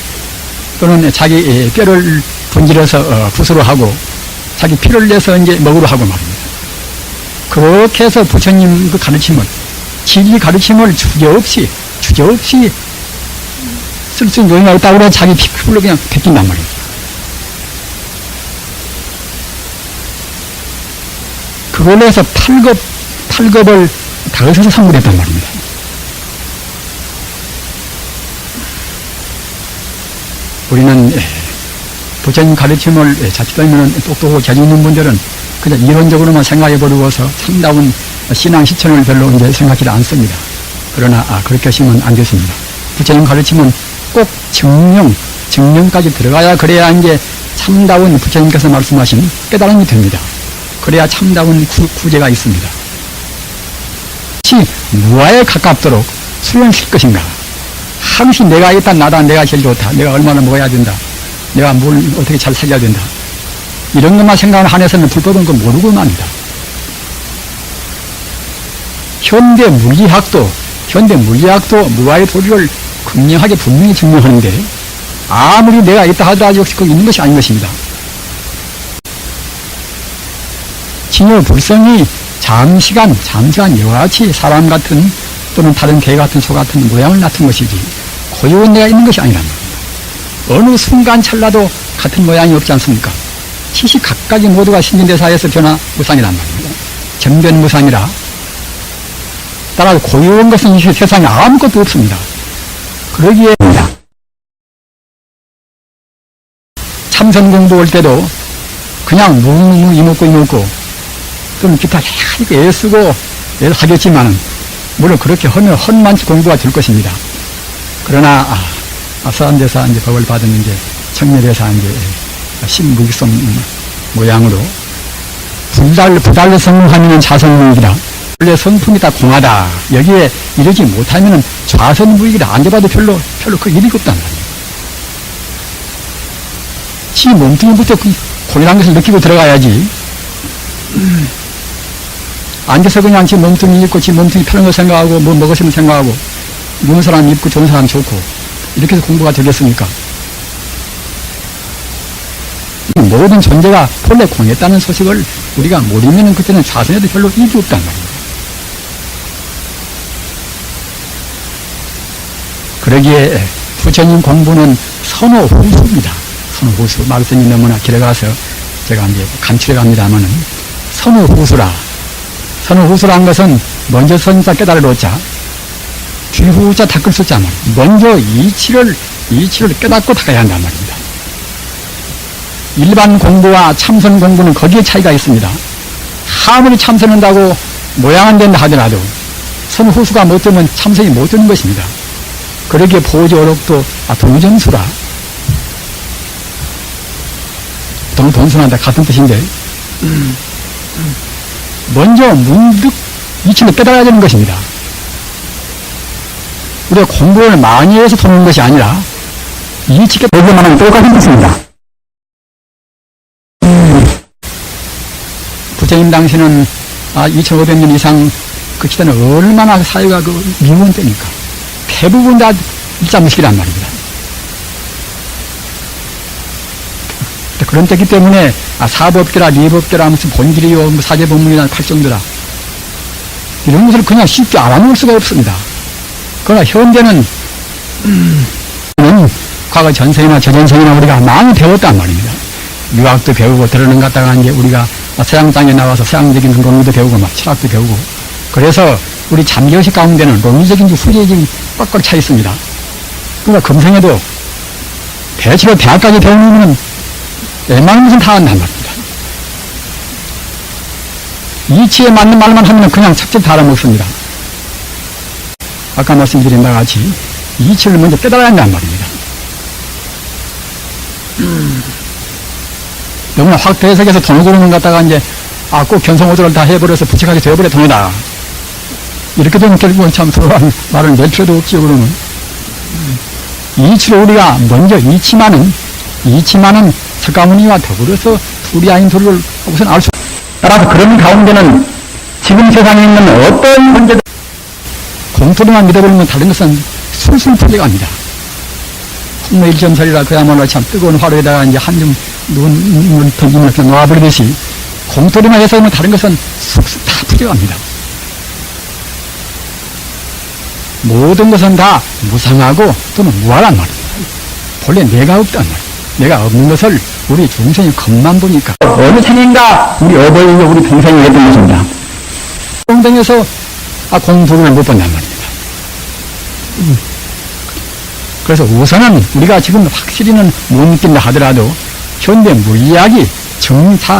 또는 자기 뼈를 분질러서 붓으로 하고 자기 피를 내서 이제 먹으로 하고 말입니다. 그렇게 해서 부처님 그 가르침을, 진리 가르침을 주저없이 쓸 수 있는 요인이 있다고 해서 자기 피부를 그냥 벗긴단 말입니다. 그걸로 해서 8겁을 다그쳐서 성불했단 말입니다. 우리는 부처님 가르침을 자칫하면 똑똑하고 재주 있는 분들은 그냥 이론적으로만 생각해버리고서 참다운 신앙 실천을 별로 이제 생각하지 않습니다. 그러나 그렇게 하시면 안 되십니다. 부처님 가르침은 꼭 증명까지 들어가야 그래야 이제 참다운 부처님께서 말씀하신 깨달음이 됩니다. 그래야 참다운 구제가 있습니다. 무아에 가깝도록 수련실 것인가? 항시 내가 있다, 나다, 내가 제일 좋다, 내가 얼마나 먹어야 된다, 내가 뭘 어떻게 잘 살려야 된다, 이런 것만 생각하는 한에서는 불법은 그 모르고 맙니다. 현대 물리학도 무아의 도리를 극명하게 분명히 증명하는데 아무리 내가 있다 하더라도 역시 그거 있는 것이 아닌 것입니다. 진여 불성이 잠시간 여와 같이 사람 같은 또는 다른 개 같은 소 같은 모양을 낳은 것이지 고유한 내가 있는 것이 아니란 말입니다. 어느 순간 찰나도 같은 모양이 없지 않습니까? 시시각각이 모두가 신진대사에서 변화무상이란 말입니다. 정변무상이라 따라서 고유한 것은 이 세상에 아무것도 없습니다. 그러기에 참선 공부할 때도 그냥 무무 이먹고 또는 기타 이렇게 애쓰고 하겠지만은 물론 그렇게 헛만치 공부가 될 것입니다. 그러나 서한대사 이제 법을 받은 이제 청렬대사 이제 신무기성 모양으로 부달로 성공하면 자선무익이라 원래 성품이 다 공하다. 여기에 이르지 못하면은 좌선무익이라 앉아봐도 별로 그 일이 없단 말이에요. 지 몸뚱이부터 그 고리란 것을 느끼고 들어가야지. 앉아서 그냥 지 몸뚱이 입고 지 몸뚱이 편한 거 생각하고 뭐 먹었으면 생각하고 좋은 사람 입고 좋은 사람 좋고 이렇게 해서 공부가 되겠습니까? 모든 존재가 본래 공했다는 소식을 우리가 모르면 그때는 좌선에도 별로 이익이 없단 말입니다. 그러기에 부처님 공부는 선호후수입니다. 선호후수. 말씀이 너무나 길어가서 제가 이제 간추려 갑니다만은 선호후수라. 선호후수라는 것은 먼저 선자 깨달으로자 뒤후자 닦을 수자 말입니다. 먼저 이치를 깨닫고 닦아야 한단 말입니다. 일반 공부와 참선 공부는 거기에 차이가 있습니다. 아무리 참선한다고 모양 안 된다 하더라도 선후수가 못 되면 참선이 못 되는 것입니다. 그러기에 보조어록도 동전수라. 동선한다 같은 뜻인데 먼저 문득 이치를 깨달아야 되는 것입니다. 우리가 공부를 많이 해서 돕는 것이 아니라 이치 깨달으면 하면 똑같은 것입니다. 부처님 당시는 2500년 이상 그 시대는 얼마나 사회가 미운 때니까 대부분 다 일자무식이란 말입니다. 그런 때이기 때문에 사법계라 리법계라 무슨 본질이요 뭐 사제법문이나 팔정도라 이런 것을 그냥 쉽게 알아놓을 수가 없습니다. 그러나 현대는 과거 전생이나 저전생이나 우리가 많이 배웠단 말입니다. 유학도 배우고 들어는 갔다가 이제 우리가 서양 땅에 나와서 서양적인 논리도 배우고 막 철학도 배우고 그래서 우리 잠재의식 가운데는 논리적인지 후리적인 꽉꽉 차 있습니다. 그러니까 금생에도 대체로 대학까지 배우면 웬만한 것은 다 한단 말입니다. 이치에 맞는 말만 하면 그냥 착착 다 알아먹습니다. 아까 말씀드린 바와 같이 이치를 먼저 깨달아야 한단 말입니다. 너무나 확 대석에서 돈을 주는 것 갖다가 이제 꼭 견성오도를 다 해버려서 부칙하게 되어버려 돈이다. 이렇게 되면 결국은 참 서로 말을 낼 필요도 없죠. 그러면 이치를 우리가 먼저 이치만은 석가모니와 더불어서 둘이 아닌 둘을 우선 알 수. 따라서 그런 가운데는 지금 세상에 있는 어떤 문제도 공토로만 믿어버리면 다른 것은 술술 풀려갑니다. 홍매일점설이라 그야말로 참 뜨거운 화로에다가 이제 한줌 눈을 던지면서 놓아버리듯이 공토로만 해서 보면 다른 것은 쑥쑥 다 풀려갑니다. 모든 것은 다 무상하고 또는 무한한 말입니다. 본래 내가 없단 말이에요. 내가 없는 것을 우리 중생이 겉만 보니까 어느 생인가 우리 어버이가 우리 동생이 했던 것입니다. 동생에서 공부를 못 본단 말입니다. 그래서 우선은 우리가 지금 확실히는 못 느낀다 하더라도 현대 무의학이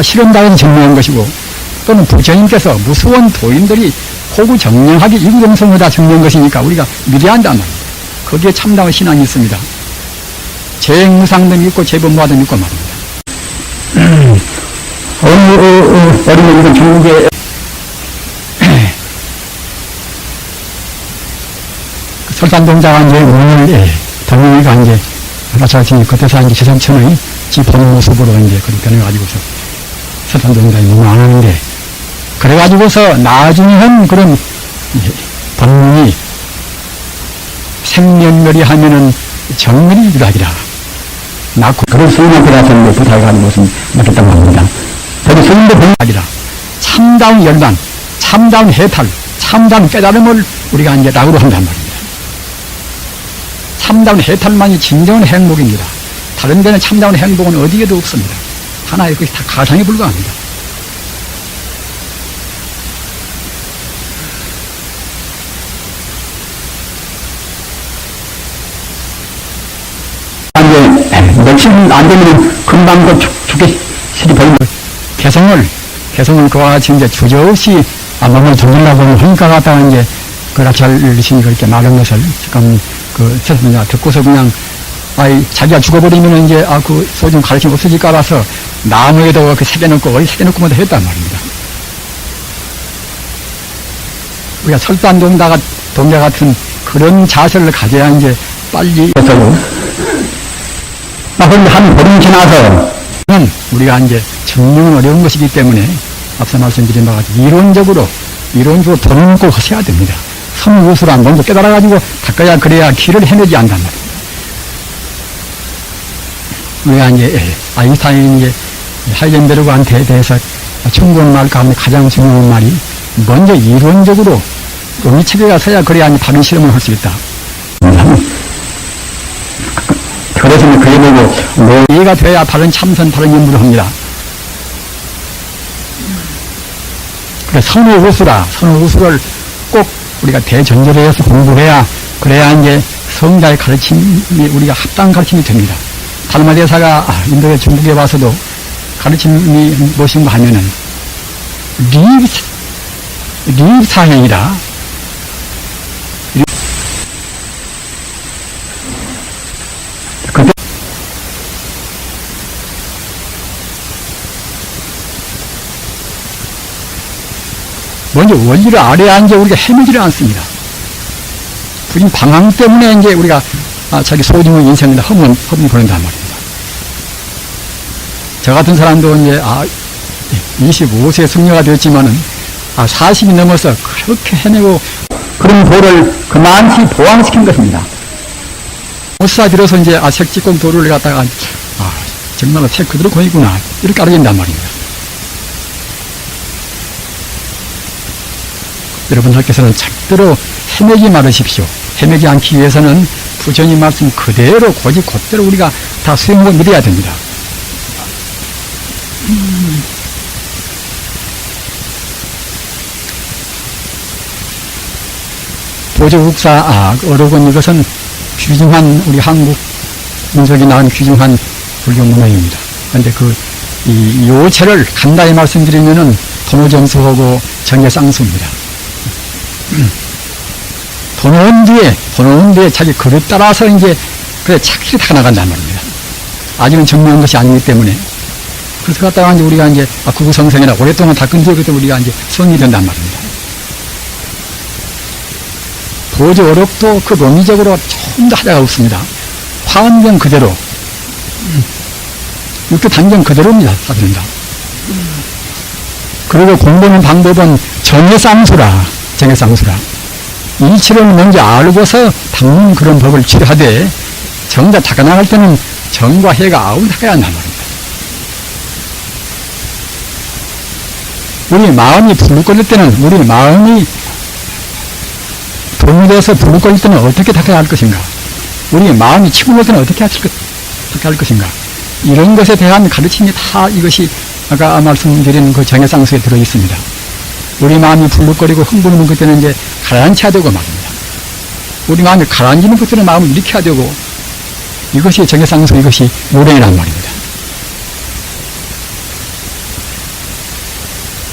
실험다에서 증명한 것이고 또는 부처님께서 무수원 도인들이 고구정령하게 이구동성으로 증명한 것이니까 우리가 믿어야 한단 말입니다. 거기에 참다운 신앙이 있습니다. 재행무상도 믿고 재범무화도 믿고 말입니다. 어린이는 중국에 설산동자가 이제 오늘 동영이가 이제 마찬가지 그때서 이제 지산천의 지 보는 모습으로 이제 그렇게 변해가지고서 설산동자에 너무 안 하는데 그래가지고서 나중에는 그런 법문이 생명멸이 하면은 정멸이 유락이라 낳고 그런 스님한테 가서 부탁을 하는 것은 맞겠다고 합니다. 저도 스님도 본학이라 참다운 열반, 참다운 해탈, 참다운 깨달음을 우리가 이제 낙으로 한단 말입니다. 참다운 해탈만이 진정한 행복입니다. 다른 데는 참다운 행복은 어디에도 없습니다. 하나의 것이 다 가상에 불과합니다. 며칠 안 되면 금방 죽게 실이 벌면 개성을 그와 같이 이제 주저없이 몸을 던지려고 하니까 갖다가 이제 그 라찰신이 그렇게 말한 것을 지금 세상에 듣고서 그냥 자기가 죽어버리면 이제 그 소중 가르침 없어질까 봐서 나무에도 새겨놓고 새겨놓고 뭐 했단 말입니다. 우리가 설산동자 같은 그런 자세를 가져야 이제 빨리 한 보름 지나서 우리가 이제 증명은 어려운 것이기 때문에 앞서 말씀드린 바와 같이 이론적으로 돈을 꼭 하셔야 됩니다. 선우수를 안 먼저 깨달아가지고 닦아야 그래야 길을 헤매지 않단 말입니다. 우리가 이제 아인슈타인이 이제 하이젠베르그한테 대해서 충고한 말 가운데 가장 중요한 말이 먼저 이론적으로 의미체계가 서야 그래야 바른 실험을 할 수 있다. 그래서 그에 보고 이해가 돼야 바른 참선, 바른 연구를 합니다. 그래서 선우수를 꼭 우리가 대전제로 해서 공부해야 그래야 이제 성자의 가르침이 우리가 합당한 가르침이 됩니다. 달마 대사가 인도에 중국에 와서도 가르침이 무엇인가 하면은 리사행이라 먼저 원리를 알아야 이제 우리가 헤매지를 않습니다. 부인 방황 때문에 이제 우리가 자기 소중한 인생을 허물이 보낸단 말입니다. 저 같은 사람도 이제 25세 승려가 되었지만은 40이 넘어서 그렇게 해내고 그런 도를 그만치 보완시킨 것입니다. 못사 들어서 이제 색직공 도를 갖다가 정말로 색 그대로 고이구나 이렇게 알아진단 말입니다. 여러분들께서는 절대로 헤매지 말으십시오. 헤매지 않기 위해서는 부처님 말씀 그대로 고집 곧대로 우리가 다 수용하고 믿어야 됩니다. 보조국사 어록은 이것은 귀중한 우리 한국 민족이 낳은 귀중한 불교 문화입니다. 그런데 이 요체를 간단히 말씀드리면은 도노점수하고 정해쌍수입니다. 돈 오는 뒤에 자기 그릇 따라서 이제 그래 착실히 다 나간단 말입니다. 아직은 증명한 것이 아니기 때문에. 그래서 갔다가 이제 우리가 이제 구구성성이나 오랫동안 닦은 뒤에 그때 우리가 이제 성이 된단 말입니다. 도저 어렵도 그 논리적으로 조금도 하자가 없습니다. 화엄경 그대로, 육교 단경 그대로입니다. 사실은 다. 그리고 공부하는 방법은 정해쌍수라. 이치를 먼저 알고서 닦는 그런 법을 취하되 정자 닦아나갈 때는 정과 해가 아우를 닦아야 한단 말입니다. 우리 마음이 불룩거릴 때는, 우리 마음이 동요돼서 불룩거릴 때는 어떻게 닦아야 할 것인가? 우리 마음이 치고올 때는 어떻게 할 것인가? 이런 것에 대한 가르침이 다 이것이 아까 말씀드린 그 정해쌍수에 들어있습니다. 우리 마음이 불룩거리고 흥분하는 그때는 이제 가라앉혀야 되고 말입니다. 우리 마음이 가라앉는 그때는 마음을 일으켜야 되고, 이것이 정해쌍수, 이것이 요령이란 말입니다.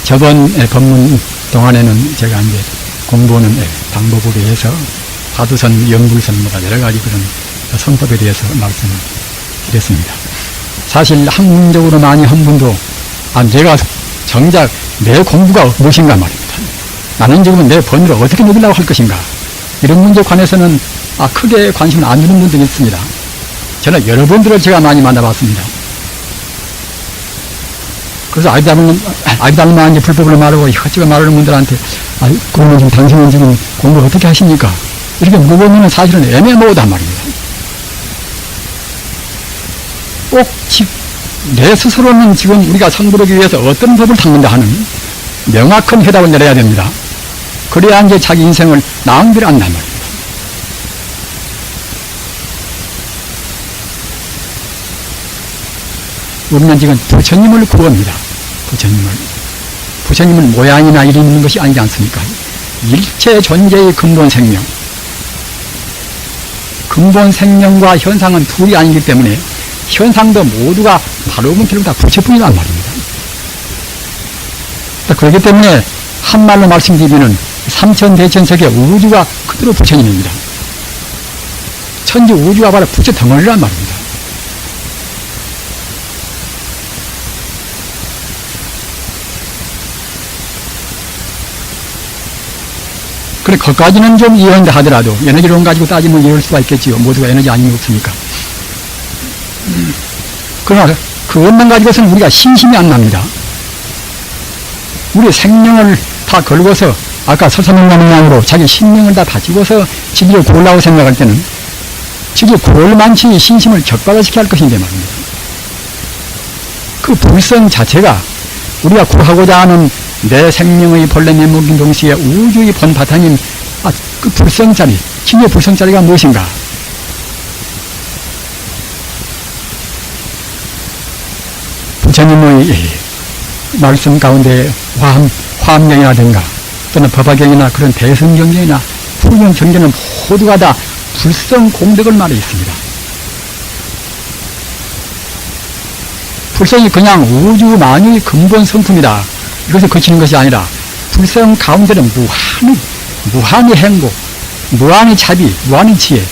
저번 법문 동안에는 제가 이제 공부하는 방법에 대해서 화두선, 영불선보다 여러 가지 그런 선법에 대해서 말씀을 드렸습니다. 사실 학문적으로 많이 한 분도 내가 정작 내 공부가 무엇인가 말입니다. 나는 지금 내 번호를 어떻게 누리려고 할 것인가, 이런 문제에 관해서는 크게 관심을 안 두는 분들이 있습니다. 저는 여러 분들을 제가 많이 만나봤습니다. 그래서 아이달만 이제 불법을 말하고 이것저것 말하는 분들한테 그러면 지금 당신은 지금 공부를 어떻게 하십니까? 이렇게 물어보면 사실은 애매모호단 말입니다. 꼭 내 스스로는 지금 우리가 성불하기 위해서 어떤 법을 닦는다 하는 명확한 해답을 내려야 됩니다. 그래야 이제 자기 인생을 낭비를 한단 말입니다. 우리는 지금 부처님을 구합니다. 부처님을 모양이나 이름 있는 것이 아니지 않습니까? 일체 존재의 근본 생명과 현상은 둘이 아니기 때문에 현상도 모두가 바로 문태로 다 부처뿐이란 말입니다. 그렇기 때문에 한말로 말씀드리면 삼천대천세계 우주가 그대로 부처님입니다. 천지 우주가 바로 부처 덩어리란 말입니다. 그래, 거기까지는 좀 이해한다 하더라도 에너지론 가지고 따지면 이해할 수가 있겠지요. 모두가 에너지 아니면 없으니까. 그러나 그것만 가지고서는 우리가 신심이 안 납니다. 우리 생명을 다 걸고서 아까 설사명나는 양으로 자기 신명을 다 바치고서 지기를 구하려고 생각할 때는 지기 구할 만치 신심을 격발시켜야 할 것인데 말입니다. 그 불성 자체가 우리가 구하고자 하는 내 생명의 본래 면목인 동시에 우주의 본 바탕인 그 불성자리, 진의 불성자리가 무엇인가? 부처님의 말씀 가운데 화엄경이라든가 또는 법화경이나 그런 대승경경이나 후경경전은 모두가 다 불성 공덕을 말해 있습니다. 불성이 그냥 우주 만유의 근본 성품이다, 이것을 거치는 것이 아니라 불성 가운데는 무한의 행복, 무한의 자비, 무한의 지혜,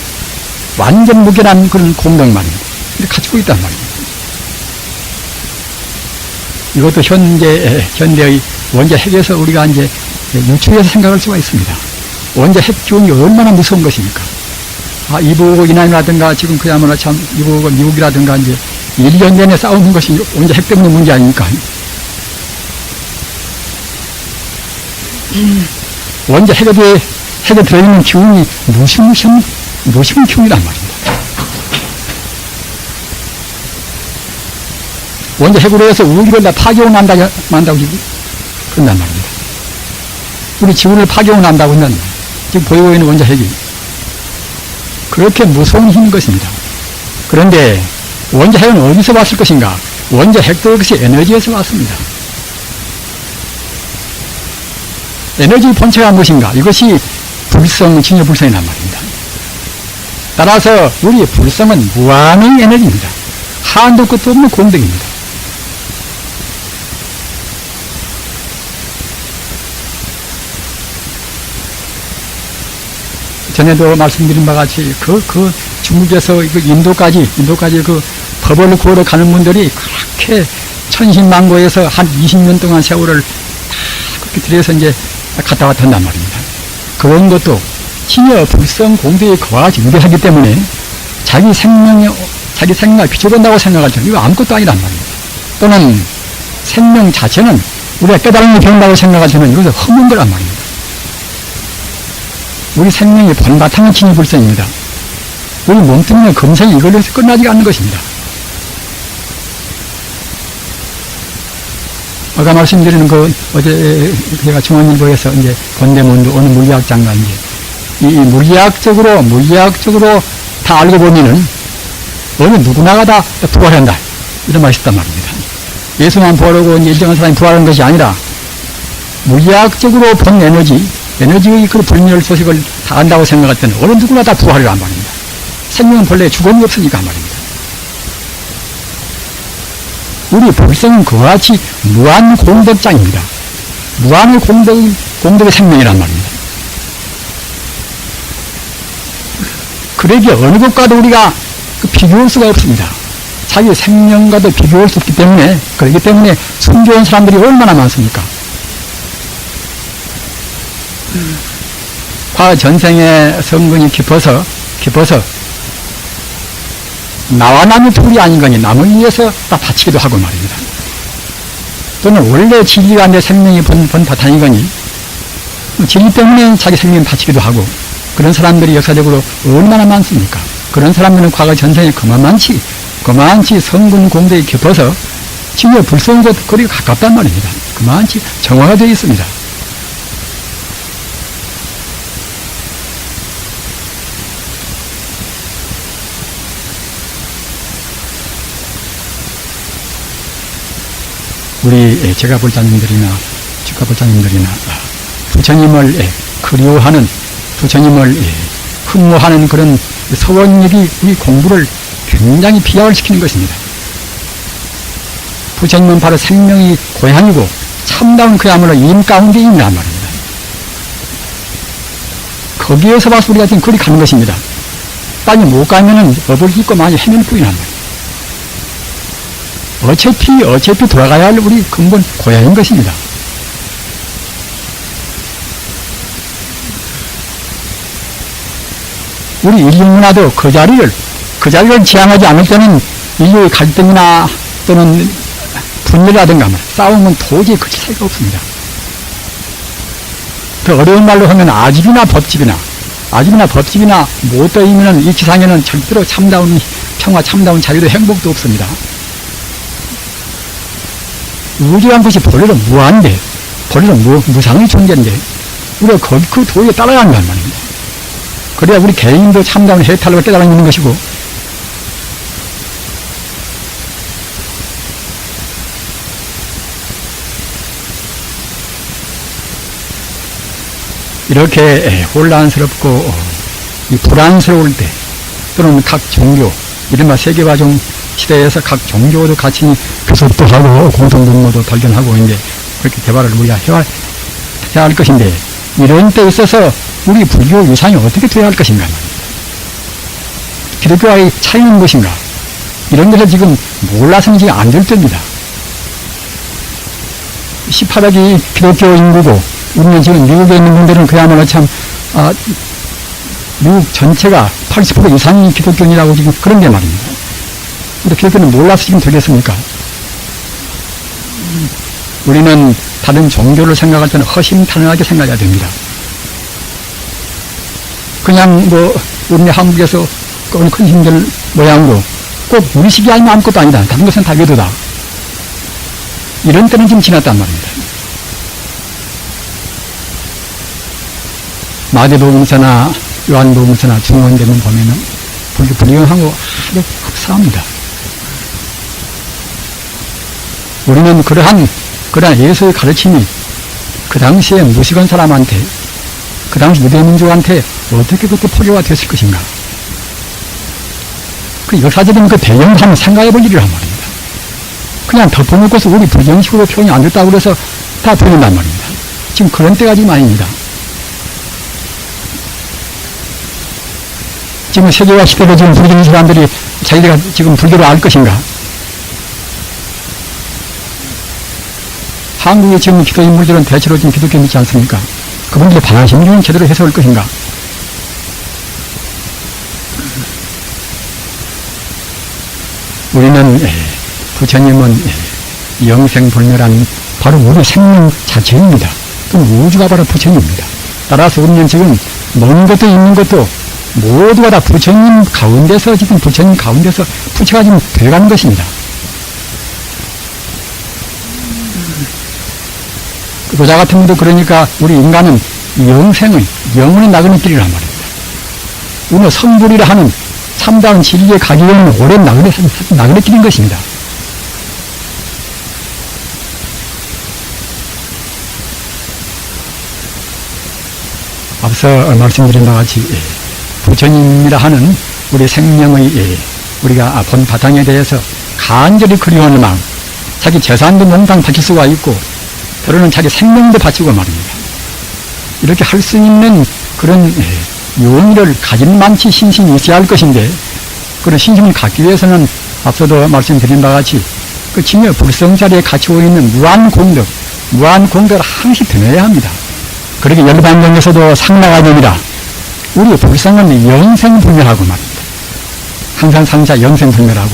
완전 무결한 그런 공덕 말입니다. 이렇게 가지고 있단 말입니다. 이것도 현대의 원자 핵에서 우리가 이제 유추해서 생각할 수가 있습니다. 원자 핵 기운이 얼마나 무서운 것입니까? 이북 이남이라든가 지금 그야말로 참 이북 미국이라든가 이제 1년 내내 싸우는 것이 원자 핵 때문에 문제 아닙니까? 원자 핵에 들어있는 기운이 무시무시한 기운이란 말입니다. 원자 핵으로 해서 우주를 다 파괴하고 난다고 그런단 말입니다. 우리 지구를 파괴하고 난다고 한다는 말입니다. 지금 보이고 있는 원자 핵이 그렇게 무서운 힘인 것입니다. 그런데 원자 핵은 어디서 왔을 것인가? 원자 핵도 역시 에너지에서 왔습니다. 에너지 본체가 무엇인가? 이것이 불성, 진여불성이란 말입니다. 따라서 우리의 불성은 무한의 에너지입니다. 한도 끝도 없는 공덕입니다. 전에도 말씀드린 바와 같이 중국에서 인도까지 그 법을 구하러 가는 분들이 그렇게 천신만고에서 한 20년 동안 세월을 다 그렇게 들여서 이제 갔다 왔단 말입니다. 그런 것도 신여 불성 공덕에 그와 같이 위대하기 때문에 자기 생명을 비춰본다고 생각할 때는 이거 아무것도 아니란 말입니다. 또는 생명 자체는 우리가 깨달음을 배운다고 생각할 때는 이것은 헛된 거란 말입니다. 우리 생명의 본바탕은 신여 불성입니다. 우리 몸뚱이의 검생이 이걸로 해서 끝나지 않는 것입니다. 아까 말씀드리는 어제 제가 중앙일보에서 이제 권대문도 어느 물리학자가 이제 이 물리학적으로 다 알고 보면은 어느 누구나가 다 부활한다. 이런 말이 있단 말입니다. 예수만 부활하고 이제 일정한 사람이 부활하는 것이 아니라 물리학적으로 본 에너지의 그 불멸 소식을 다 안다고 생각할 때는 어느 누구나 다 부활이란 말입니다. 생명은 본래 죽음이 없으니까 말입니다. 우리 불성은 그와 같이 무한 공덕장입니다. 무한의 공덕의 생명이란 말입니다. 그러기에 어느 것과도 우리가 비교할 수가 없습니다. 자기 생명과도 비교할 수 없기 때문에, 그렇기 때문에 순교한 사람들이 얼마나 많습니까? 과거 전생의 성근이 깊어서 나와 남의 둘이 아닌 거니 남을 위해서 다 바치기도 하고 말입니다. 또는 원래 진리가 내 생명이 본 바탕이거니 진리 때문에 자기 생명을 바치기도 하고, 그런 사람들이 역사적으로 얼마나 많습니까? 그런 사람들은 과거 전생에 그만치 성근 공덕이 깊어서 진짜 불성과 거리가 가깝단 말입니다. 그만치 정화가 되어 있습니다. 우리 제가볼자님들이나 주가볼자님들이나 부처님을 그리워하는, 부처님을 흠모하는 그런 서원력이 우리 공부를 굉장히 비약을 시키는 것입니다. 부처님은 바로 생명이 고향이고 참다운 그야말로 임 가운데 있느란 말입니다. 거기에서 봐서 우리가 지금 그리 가는 것입니다. 빨리 못 가면은 업을 잊고 많이 헤매는 뿐이란 말입니다. 어차피 돌아가야 할 우리 근본 고향인 것입니다. 우리 인류 문화도 그 자리를 지향하지 않을 때는 인류의 갈등이나 또는 분열이라든가 싸움은 도저히 그칠 사이가 없습니다. 그 어려운 말로 하면 아집이나 법집이나 못 되면은 이 지상에는 절대로 참다운 평화, 참다운 자유도 행복도 없습니다. 우주란 것이 본래는 무한데, 본래는 무상의 존재인데, 우리가 그 도에 따라야 한다는 말입니다. 그래야 우리 개인도 참다운 해탈을 깨달아 있는 것이고, 이렇게 혼란스럽고 불안스러울 때, 또는 각 종교, 이른바 세계화종 시대에서 각 종교도 같이 교섭도 하고 공동분모도 발견하고 이제 그렇게 개발을 우리가 해야 할 것인데, 이런 때 있어서 우리 불교 유산이 어떻게 되어야 할 것인가, 기독교와의 차이는 무엇인가, 이런 것을 지금 몰라서는 지금 안 될 때입니다. 18억이 기독교 인구고, 우리는 지금 미국에 있는 분들은 그야말로 참 미국 전체가 80% 이상이 기독교인이라고 지금 그런데 말입니다. 근데 기독교는 몰라서 지금 되겠습니까? 우리는 다른 종교를 생각할 때는 허심탄회하게 생각해야 됩니다. 그냥 우리 한국에서 큰 힘들 모양으로 꼭 우리식이 아니면 아무것도 아니다, 다른 것은 다 외도다, 이런 때는 지금 지났단 말입니다. 마태복음서나 요한복음서나 중원대문 보면은 불경하고 아주 흡사합니다. 우리는 그러한 예수의 가르침이 그 당시에 무식한 사람한테, 그 당시 유대민족한테 어떻게 그렇게 포교가 됐을 것인가, 그 역사적인 그 배경을 한번 생각해 볼 일이란 말입니다. 그냥 덮어놓고서 우리 불경식으로 표현이 안 됐다고 그래서 다 들린단 말입니다. 지금 그런 때가 지금 아닙니다. 지금 세계화 시대로 지금 불교 있는 사람들이 자기가 지금 불교를 알 것인가? 한국의 지금 기도 인물들은 대체로 지금 기독교 믿지 않습니까? 그분들의 반항심리는 제대로 해석할 것인가? 우리는 부처님은 영생불멸한 바로 우리 생명 자체입니다. 그럼 우주가 바로 부처님입니다. 따라서 우리는 지금 먹는 것도 있는 것도 모두가 다 부처님 가운데서 지금 부처님 가운데서 부처가 지금 되어가는 것입니다. 로자 같은 분도 그러니까 우리 인간은 영생의 영원히 나그네 길이란 말입니다. 우리는 성불이라 하는 참다운 진리에 가기 위한 오랜 나그네 길인 것입니다. 앞서 말씀드린 바와 같이 부처님이라 하는 우리 생명의 우리가 본 바탕에 대해서 간절히 그리워하는 마음, 자기 재산도 몽땅 바칠 수가 있고 때로는 자기 생명도 바치고 말입니다. 이렇게 할 수 있는 그런 용의를 가진 만치 신심이 있어야 할 것인데 그런 신심을 갖기 위해서는 앞서도 말씀드린 바와 같이 그 진여 불성자리에 갖추고 있는 무한 공덕을 항시 드려야 합니다. 그렇게 열반경에서도 상나가념이라 우리 불성은 영생불멸하고 말입니다. 항상 상자 영생불멸하고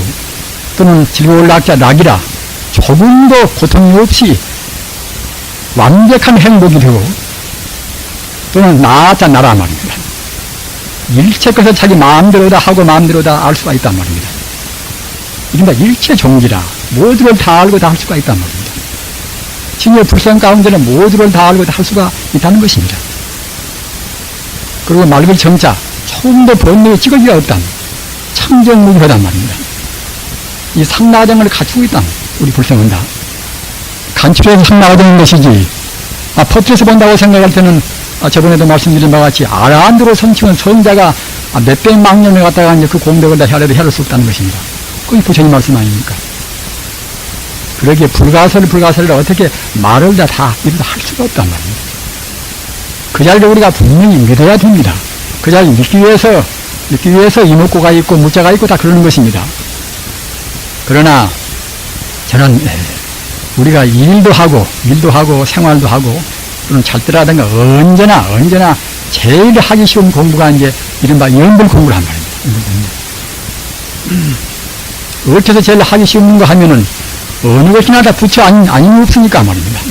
또는 즐거울 낙자 낙이라 조금도 고통이 없이 완벽한 행복이 되고 또는 나자 나라 말입니다. 일체 것을 자기 마음대로 다 하고 마음대로 다 알 수가 있단 말입니다. 이른바 일체 종기라 모두를 다 알고 다 할 수가 있단 말입니다. 진여 불성 가운데는 모두를 다 알고 다 할 수가 있다는 것입니다. 그리고 말글 정자 조금도 번뇌에 찌꺼기가 없단 청정무결하단 말입니다. 이 상나정을 갖추고 있단 우리 불성은 다 간추려서 상나가 되는 것이지 퍼트려서 본다고 생각할 때는 저번에도 말씀드린 바와 같이 아라한도로 선치는 성자가 몇백만 년을 갖다가 이제 그 공덕을 다 헤아려도 헤아릴 수 없다는 것입니다. 그게 부처님 말씀 아닙니까? 그러기에 불가설을 어떻게 말을 다 이루다 할 수가 없단 말입니다. 그 자리를 우리가 분명히 믿어야 됩니다. 그 자리를 믿기 위해서 이목구가 있고 무자가 있고 다 그러는 것입니다. 그러나 저는 우리가 일도 하고 생활도 하고 또는 잘 때라든가 언제나 제일 하기 쉬운 공부가 이제 이른바 연불 공부를 한 말입니다. 어째서 제일 하기 쉬운 거 하면은 어느 것이나 다 부처 아니면 없으니까 말입니다.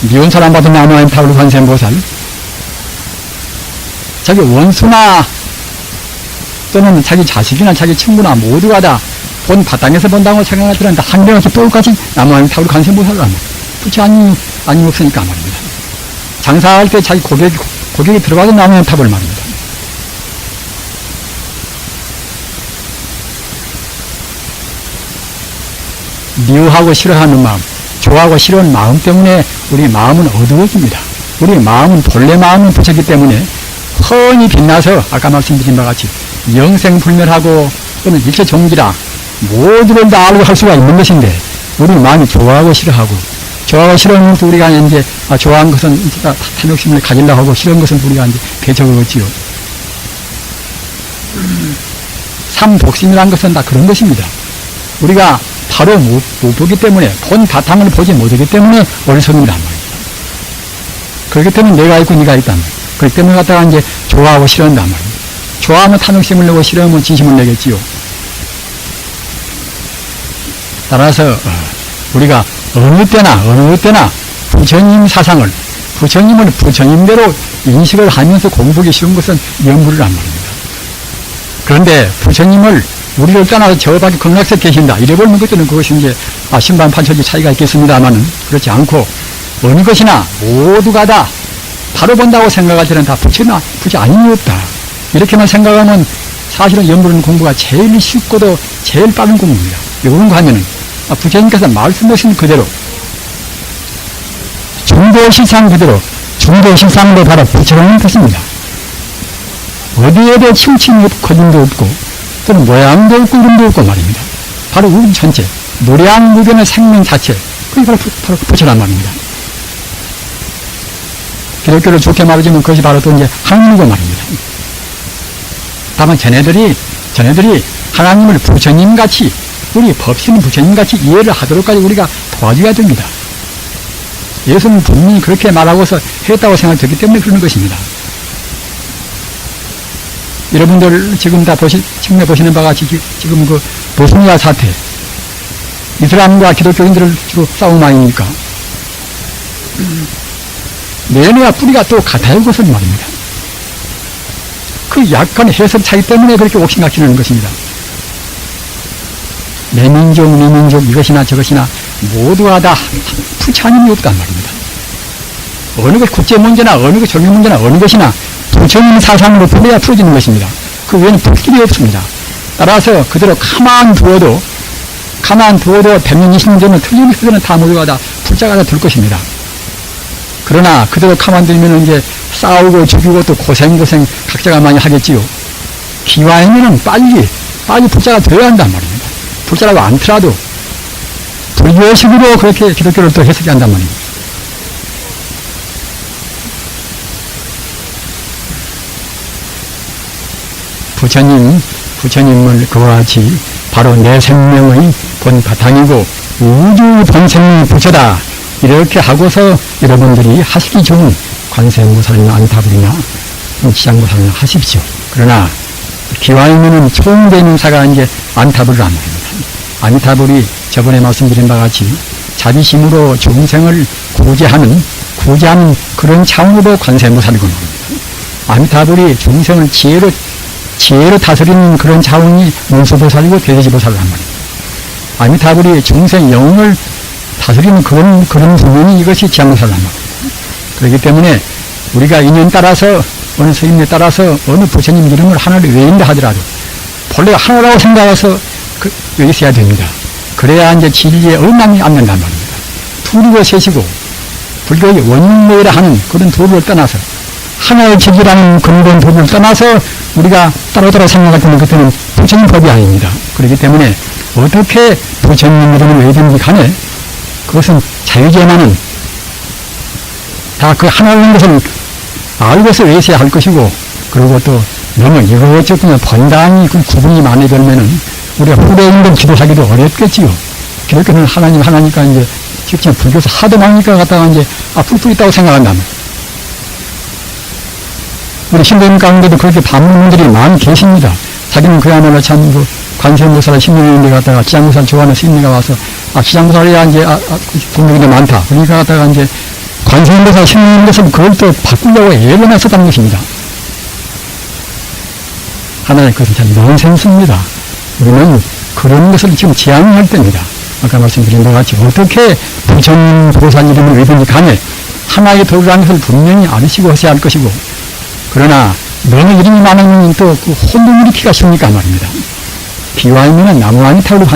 미운 사람 봐도 나무아인 타블 관세음보살 자기 원수나 또는 자기 자식이나 자기 친구나 모두가 다 본 바탕에서 본다고 생각할 때는 다 한명없이 똑같이 나무아인 타블 관세음보살을 합니다. 부처 아니면 없으니까 말입니다. 장사할 때 자기 고객이 들어가도 나무아인 타블 말입니다. 미워하고 싫어하는 마음, 좋아하고 싫어하는 마음 때문에 우리 마음은 어두워집니다. 우리 마음은 본래 마음은 부처기 때문에 훤히 빛나서 아까 말씀드린 바와 같이 영생불멸하고 또는 일체 종기라 모두를 다 알고 할 수가 있는 것인데 우리 마음이 좋아하고 싫어하는 것도 우리가 이제 좋아하는 것은 탐욕심을 가지려고 하고 싫어하는 것은 우리가 이제 배척하겠지요. 삼독심이라는 것은 다 그런 것입니다. 우리가 바로 못 보기 때문에 본 바탕을 보지 못하기 때문에 어리석음이란 말입니다. 그렇기 때문에 내가 있고 네가 있단 말이에요. 그렇기 때문에 갖다가 이제 좋아하고 싫어한단 말입니다. 좋아하면 탐욕심을 내고 싫어하면 진심을 내겠지요. 따라서 우리가 어느 때나 부처님 사상을 부처님을 부처님대로 인식을 하면서 공부하기 쉬운 것은 연불이란 말입니다. 그런데 부처님을 우리를 떠나서 저 밖에 극락세 계신다. 이래버리면 그때는 그것이 이제 신반 판철지 차이가 있겠습니다만은 그렇지 않고 어느 것이나 모두가 다 바로 본다고 생각할 때는 다 부처 아님이 없다. 이렇게만 생각하면 사실은 연불은 공부가 제일 쉽고도 제일 빠른 공부입니다. 왜 그런가 하면은 부처님께서 말씀하신 그대로 중도실상 그대로 중도실상으로 바로 부처라는 뜻입니다. 어디에도 치우침이 없고 거짓도 없고 또는 모양도 없고 이름도 없고 말입니다. 바로 우리 전체 무량무변의 생명 자체 그게 바로 부처란 말입니다. 기독교를 좋게 말하자면 그것이 바로 또 이제 학문이고 말입니다. 다만 자네들이 하나님을 부처님같이, 우리 법신 부처님같이 이해를 하도록까지 우리가 도와줘야 됩니다. 예수는 분명히 그렇게 말하고서 했다고 생각되기 때문에 그러는 것입니다. 여러분들 지금 다 측면에 보시는 바가 같이 지금 그 보스니아 사태, 이슬람과 기독교인들을 주로 싸움 아닙니까? 내내와 뿌리가 또 같아요, 그것은 말입니다. 그 약간 해석 차이 때문에 그렇게 옥신각신하는 것입니다. 내 민족 이것이나 저것이나 모두가 다 부처님이 없단 말입니다. 어느 것 국제 문제나 어느 것 종교 문제나 어느 것이나 부처님 사상으로 풀어야 풀어지는 것입니다. 그 외에는 풀 길이 없습니다. 따라서 그대로 가만 두어도 100년 20년 전에 틀린 그들은 다 모두가 다 풀자가 다 될 것입니다. 그러나 그대로 가만두면 이제 싸우고 죽이고 또 고생 각자가 많이 하겠지요. 기왕이면은 빨리 불자가 되어야 한단 말입니다. 불자라고 않더라도 불교식으로 그렇게 기독교를 또 해석해야 한단 말입니다. 부처님을 그와 같이 바로 내 생명의 본 바탕이고 우주 본 생명의 부처다, 이렇게 하고서 여러분들이 하시기 좋은 관세음보살이나 안타불이나 지장보살이나 하십시오. 그러나 기왕이면은 총대명사가 이제 안타불을 안 합니다. 안타불이 저번에 말씀드린 바와 같이 자비심으로 중생을 구제하는 그런 차원으로 관세음보살이고 말입니다. 안타불이 중생을 지혜로 다스리는 그런 차원이 문수보살이고 대대지보살이란 말입니다. 아미타불이 중생 영을 다스리는 그런 분명히 이것이 지향보살이란 말입니다. 그렇기 때문에 우리가 인연 따라서 어느 스님에 따라서 어느 부처님 이름을 하나를 외인다 하더라도 본래 하나라고 생각해서 외있어야 됩니다. 그래야 이제 진리에 얽망이 안 된단 말입니다. 둘이고 셋이고 불교의 원흉모이라 하는 그런 도를 떠나서 하나의 진리라는 근본 도를 떠나서 우리가 따로따로 생각할 때는 그때는 부처님 법이 아닙니다. 그렇기 때문에 어떻게 부처님 이름을 외든지 간에 그것은 자유제만은 다 그 하나라는 것을 알고서 외세야 할 것이고, 그리고 또 너무 이것저것 그냥 번단히 그 구분이 많이 되면은 우리가 후대인들 기도하기도 어렵겠지요. 기독교는 하나니까 이제 직접 불교에서 하도 많으니까 갖다가 이제 뿔뿔 있다고 생각한다면, 우리 신도님 가운데도 그렇게 반문 분들이 많이 계십니다. 자기는 그야말로 참 그 관세음보살 신명인데 갔다가 지장보살 좋아하는 스님이가 와서 지장보살이야 이제 공덕이 많다. 그러니까 갔다가 이제 관세음보살 신명인데서 그걸 또 바꾸려고 애를 했었다는 것입니다. 하나의 그것은 참 넌센스입니다. 우리는 그런 것을 지금 지향할 때입니다. 아까 말씀드린 바와 같이 어떻게 부처님 보살 이름을 외든지 간에 하나의 도라는 것을 분명히 알으시고 하셔야 할 것이고, 그러나 너무 이름이 많으면 또 그 혼돈 일으키기가 쉽니까 말입니다. 비와이면은 나무아미타불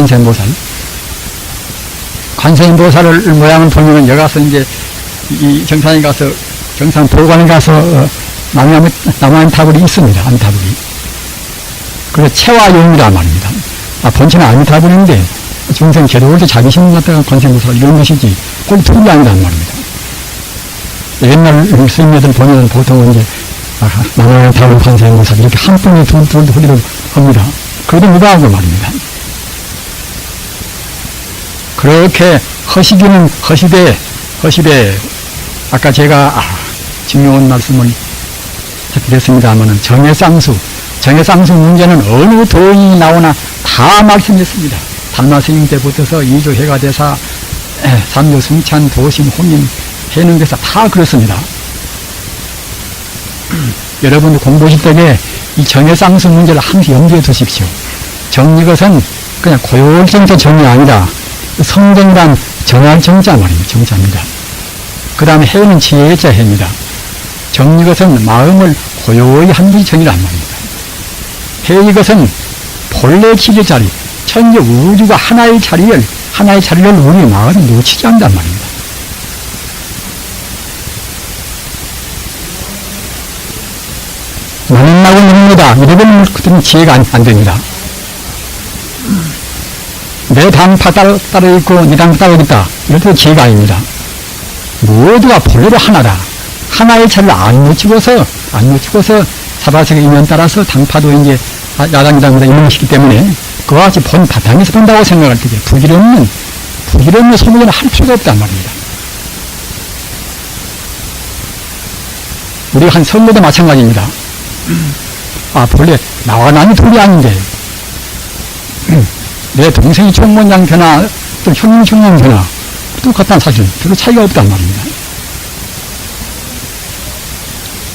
관세음보살을 모양을 보면은 여기 가서 이제 이 정산에 가서 정산 보관에 가서 나무아미타불이 있습니다. 아미타불이. 그래서 체화용이라 말입니다. 본체는 아미타불인데 중생 제도올 때 자기심을 갖다가 관세음보살 이런 것이지 그건 둘이 아니란 말입니다. 옛날 스님들 보면은 보통은 이제 나무아미타불 관세음보살 이렇게 한 분이 둘 소리를 합니다. 그래도 무방하고 말입니다. 그렇게 허시기는 허시되 아까 제가 증명한 말씀을 드렸습니다마는 정해쌍수 문제는 어느 도인이 나오나 다 말씀했습니다. 달마스님 때부터서 이조해가 대사 삼요 승찬 도심 호민 해능대사 다 그렇습니다. 여러분 공부하실 때에 이 정해쌍수 문제를 항상 염두에 두십시오. 이것은 그냥 고열정자 정이 아니라 성정단 정할 정자 말입니다. 정자입니다. 그 다음에 해는 지혜의 자 해입니다. 이것은 마음을 고요히 한 분이 정이란 말입니다. 해 이것은 본래 기의 자리, 천재 우주가 하나의 자리를 우리 마음에 놓치지 않단 말입니다. 나는 나고 늡니다. 이러면 그들은 지혜가 안 됩니다. 내 당파 따로 있고 네 당파 따로 있다. 이럴 때 지혜가 아닙니다. 모두가 본래로 하나다. 하나의 자리를 안 놓치고서 사바sek의 인연 따라서 당파도 이제 야당이당보다 있는 것이기 때문에 그와 같이 본 바탕에서 본다고 생각할 때 부질없는 소문을 할 필요가 없단 말입니다. 우리가 한 선거도 마찬가지입니다. 본래 나와 남이 둘이 아닌데 내 동생이 총무장 되나 또 형님 총무장 되나 똑같다는 사실 별로 차이가 없단 말입니다.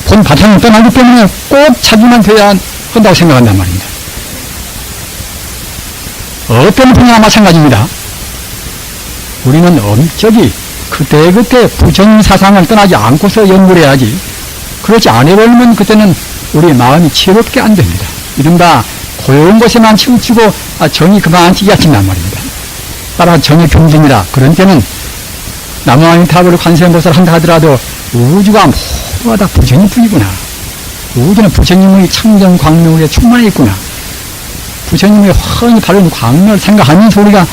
본 바탕을 떠나기 때문에 꼭 자기만 돼야 한다고 생각한단 말입니다. 어떤 분야나 마찬가지입니다. 우리는 엄격히 그때그때 부정 사상을 떠나지 않고서 연구를 해야지 그렇지 않아버리면 그때는 우리 마음이 지혜롭게 안 됩니다. 이른바 고요한 것에만 치우치고 정이 그만 지야친단 말입니다. 따라 정의 경쟁이라 그런 때는 남아미타불 관세음보살 한다 하더라도 우주가 모두가 다 부처님 뿐이구나. 우주는 부처님의 창정 광명에 충만해 있구나. 부처님의 훤히 바른 광명을 생각하면서 우리가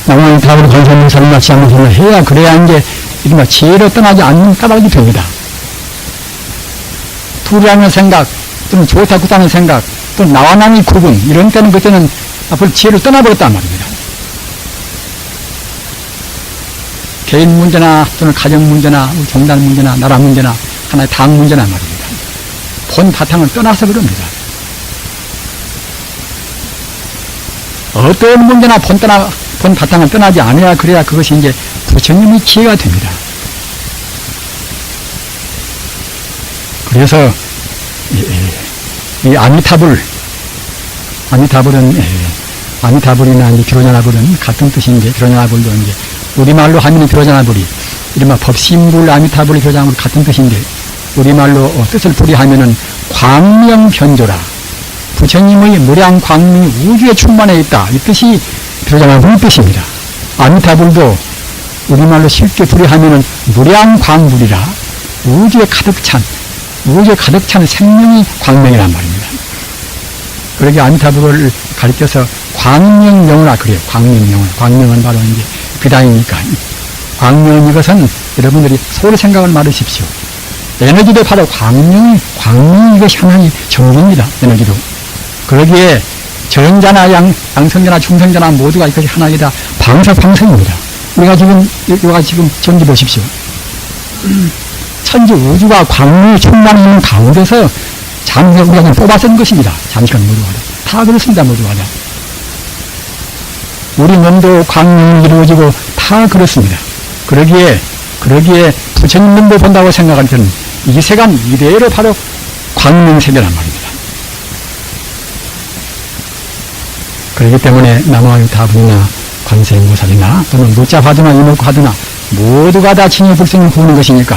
남아미타불 관세음보살을 납치하면서 해야 그래야 이제 이른바 지혜로 떠나지 않는 까닭이 됩니다. 둘이라는 생각 또는 좋다 그다는 생각 또는 나와 남의 구분 이런 때는 그때는 앞으로 지혜를 떠나버렸단 말입니다. 개인 문제나 또는 가정 문제나 종단 문제나 나라 문제나 하나의 당 문제나 말입니다. 본 바탕을 떠나서 그럽니다. 어떤 문제나 본 바탕을 떠나지 않아야 그래야 그것이 이제 부처님의 지혜가 됩니다. 그래서 이 아미타불이나 이제 비로자나불은 같은 뜻인데 비로자나불도 이제 우리말로 하면 비로자나불이 이른바 법신불 아미타불 비로자나불 같은 뜻인데 우리말로 뜻을 풀이하면은 광명변조라 부처님의 무량 광명이 우주에 충만해 있다 이 뜻이 비로자나불의 뜻입니다. 아미타불도 우리말로 쉽게 풀이하면은 무량광불이라 우주에 가득 찬 생명이 광명이란 말입니다. 그러게 아미타불을 가리켜서 광명명이라 그래요. 광명은 바로 이제 비단이니까. 광명 이것은 여러분들이 서울 생각을 말으십시오. 에너지도 바로 광명이 이것이 하나의 정리입니다. 에너지도. 그러기에 전자나 양성자나 중성자나 모두가 이것이 하나이다. 방사방성입니다. 우리가 지금 전기 보십시오. 천지 우주가 광명이 충만히 있는 가운데서 잠시간 우리가 뽑아서 는 것입니다. 잠시간 모두가 다 그렇습니다. 모두가 다. 우리 몸도 광명이 이루어지고 다 그렇습니다. 그러기에 부처님 몸도 본다고 생각할 때는 이 세간 이대로 바로 광명세계란 말입니다. 그렇기 때문에 남아유타불이나 관세음보살이나 또는 무자화두나 이목화두나 모두가 다 진여불성을 구하는 것이니까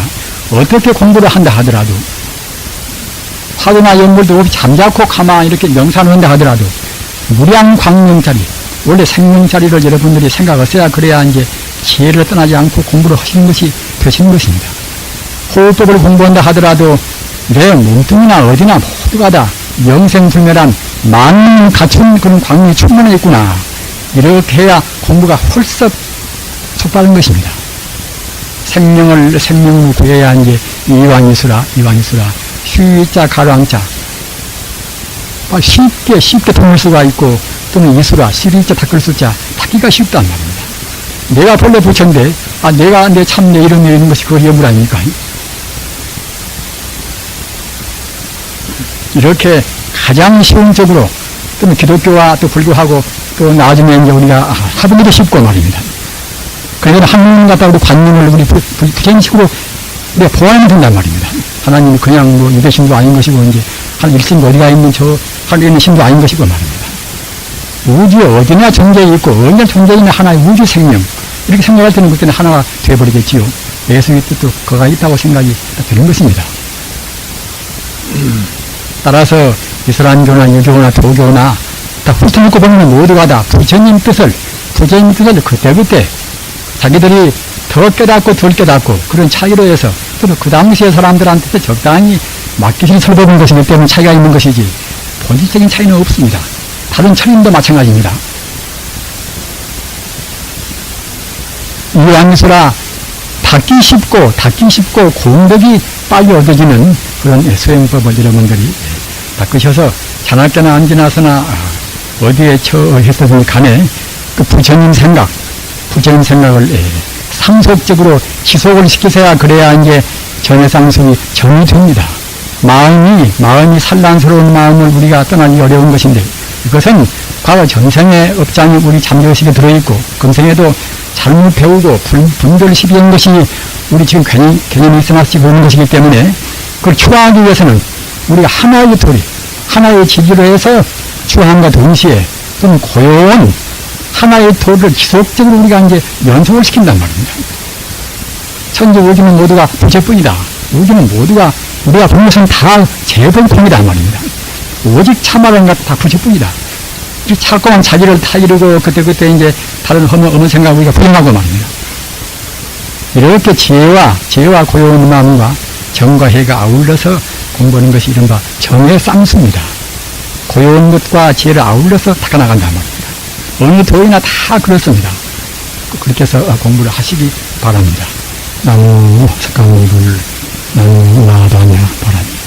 어떻게 공부를 한다 하더라도 화두나 연불도 없이 잠자코 가만히 이렇게 명상을 한다 하더라도 무량광명자리 원래 생명자리를 여러분들이 생각하셔야 그래야 이제 지혜를 떠나지 않고 공부를 하시는 것이 되시는 것입니다. 호흡법을 공부한다 하더라도 내 몸뚱이나 어디나 모두가 다 영생불멸한 만능 갖춘 그런 광명이 충만해 있구나. 이렇게 해야 공부가 홀썩 촉발한 것입니다. 생명을 구해야 이제 이왕이수라 휴자 가로왕자 쉽게 통할 수가 있고 또는 이수라 시리자 닦을 수자 닦기가 쉽단 말입니다. 내가 본래 부처인데 내가 내 참내 이런 일 있는 것이 그거 염불 아닙니까? 이렇게 가장 쉬운 쪽으로 또는 기독교와 또 불교하고 또 나중에 이제 우리가 하기도 쉽고 말입니다. 그러니까 하나님 갖다 우리 관념을 우리 부처님식으로 우리가 보아하면 된단 말입니다. 하나님이 그냥 뭐 유대신도 아닌 것이고 이제 한 일신 어디가 있는 저 하늘에 있는 신도 아닌 것이고 말입니다. 우주에 어디나 존재해 있고 언제 존재해 있는 하나의 우주 생명 이렇게 생각할 때는 그때는 하나가 되어버리겠지요. 예수의 뜻도 그가 있다고 생각이 드는 것입니다. 따라서 이슬람교나 유교나 도교나 다 훑어놓고 보면 모두가 다 부처님 뜻을 그때그때 자기들이 더 깨닫고 덜 깨닫고 그런 차이로 해서 또 그 당시의 사람들한테 적당히 맡기신 설법인 것이기 때문에 차이가 있는 것이지 본질적인 차이는 없습니다. 다른 천인도 마찬가지입니다. 이왕이수라 닦기 쉽고 공덕이 빨리 얻어지는 그런 수행법을 여러분들이 닦으셔서 자나깨나 안지나서나 어디에 처했었든 간에 그 부처님 생각을 상속적으로 지속을 시키셔야 그래야 이제 전해상속이 정리됩니다. 마음이 산란스러운 마음을 우리가 떠나기 어려운 것인데 이것은 과거 전생의 업장이 우리 잠재의식에 들어있고 금생에도 잘못 배우고 분별 시비한 것이 우리 지금 개념이 있어나서 보는 것이기 때문에 그걸 추가하기 위해서는 우리가 하나의 도리, 하나의 지지로 해서 추함과 동시에 좀 고요한 하나의 도리를 지속적으로 우리가 이제 연속을 시킨단 말입니다. 천지 우주는 모두가 부처뿐이다. 우주는 모두가 우리가 본 것은 다 재본품이란 말입니다. 오직 참말한 것 다 부처뿐이다. 자꾸만 자기를 다 이루고 그때 이제 다른 어느 생각 우리가 부정하고 말입니다. 이렇게 지혜와 고요한 마음과 정과 해가 아울러서 공부하는 것이 이른바 정의 쌍수입니다. 고요한 것과 지혜를 아울러서 닦아나간단 말입니다. 어느 도이나 다 그렇습니다. 그렇게 해서 공부를 하시기 바랍니다. 나무 석가모니를 나무 나다냐 바랍니다.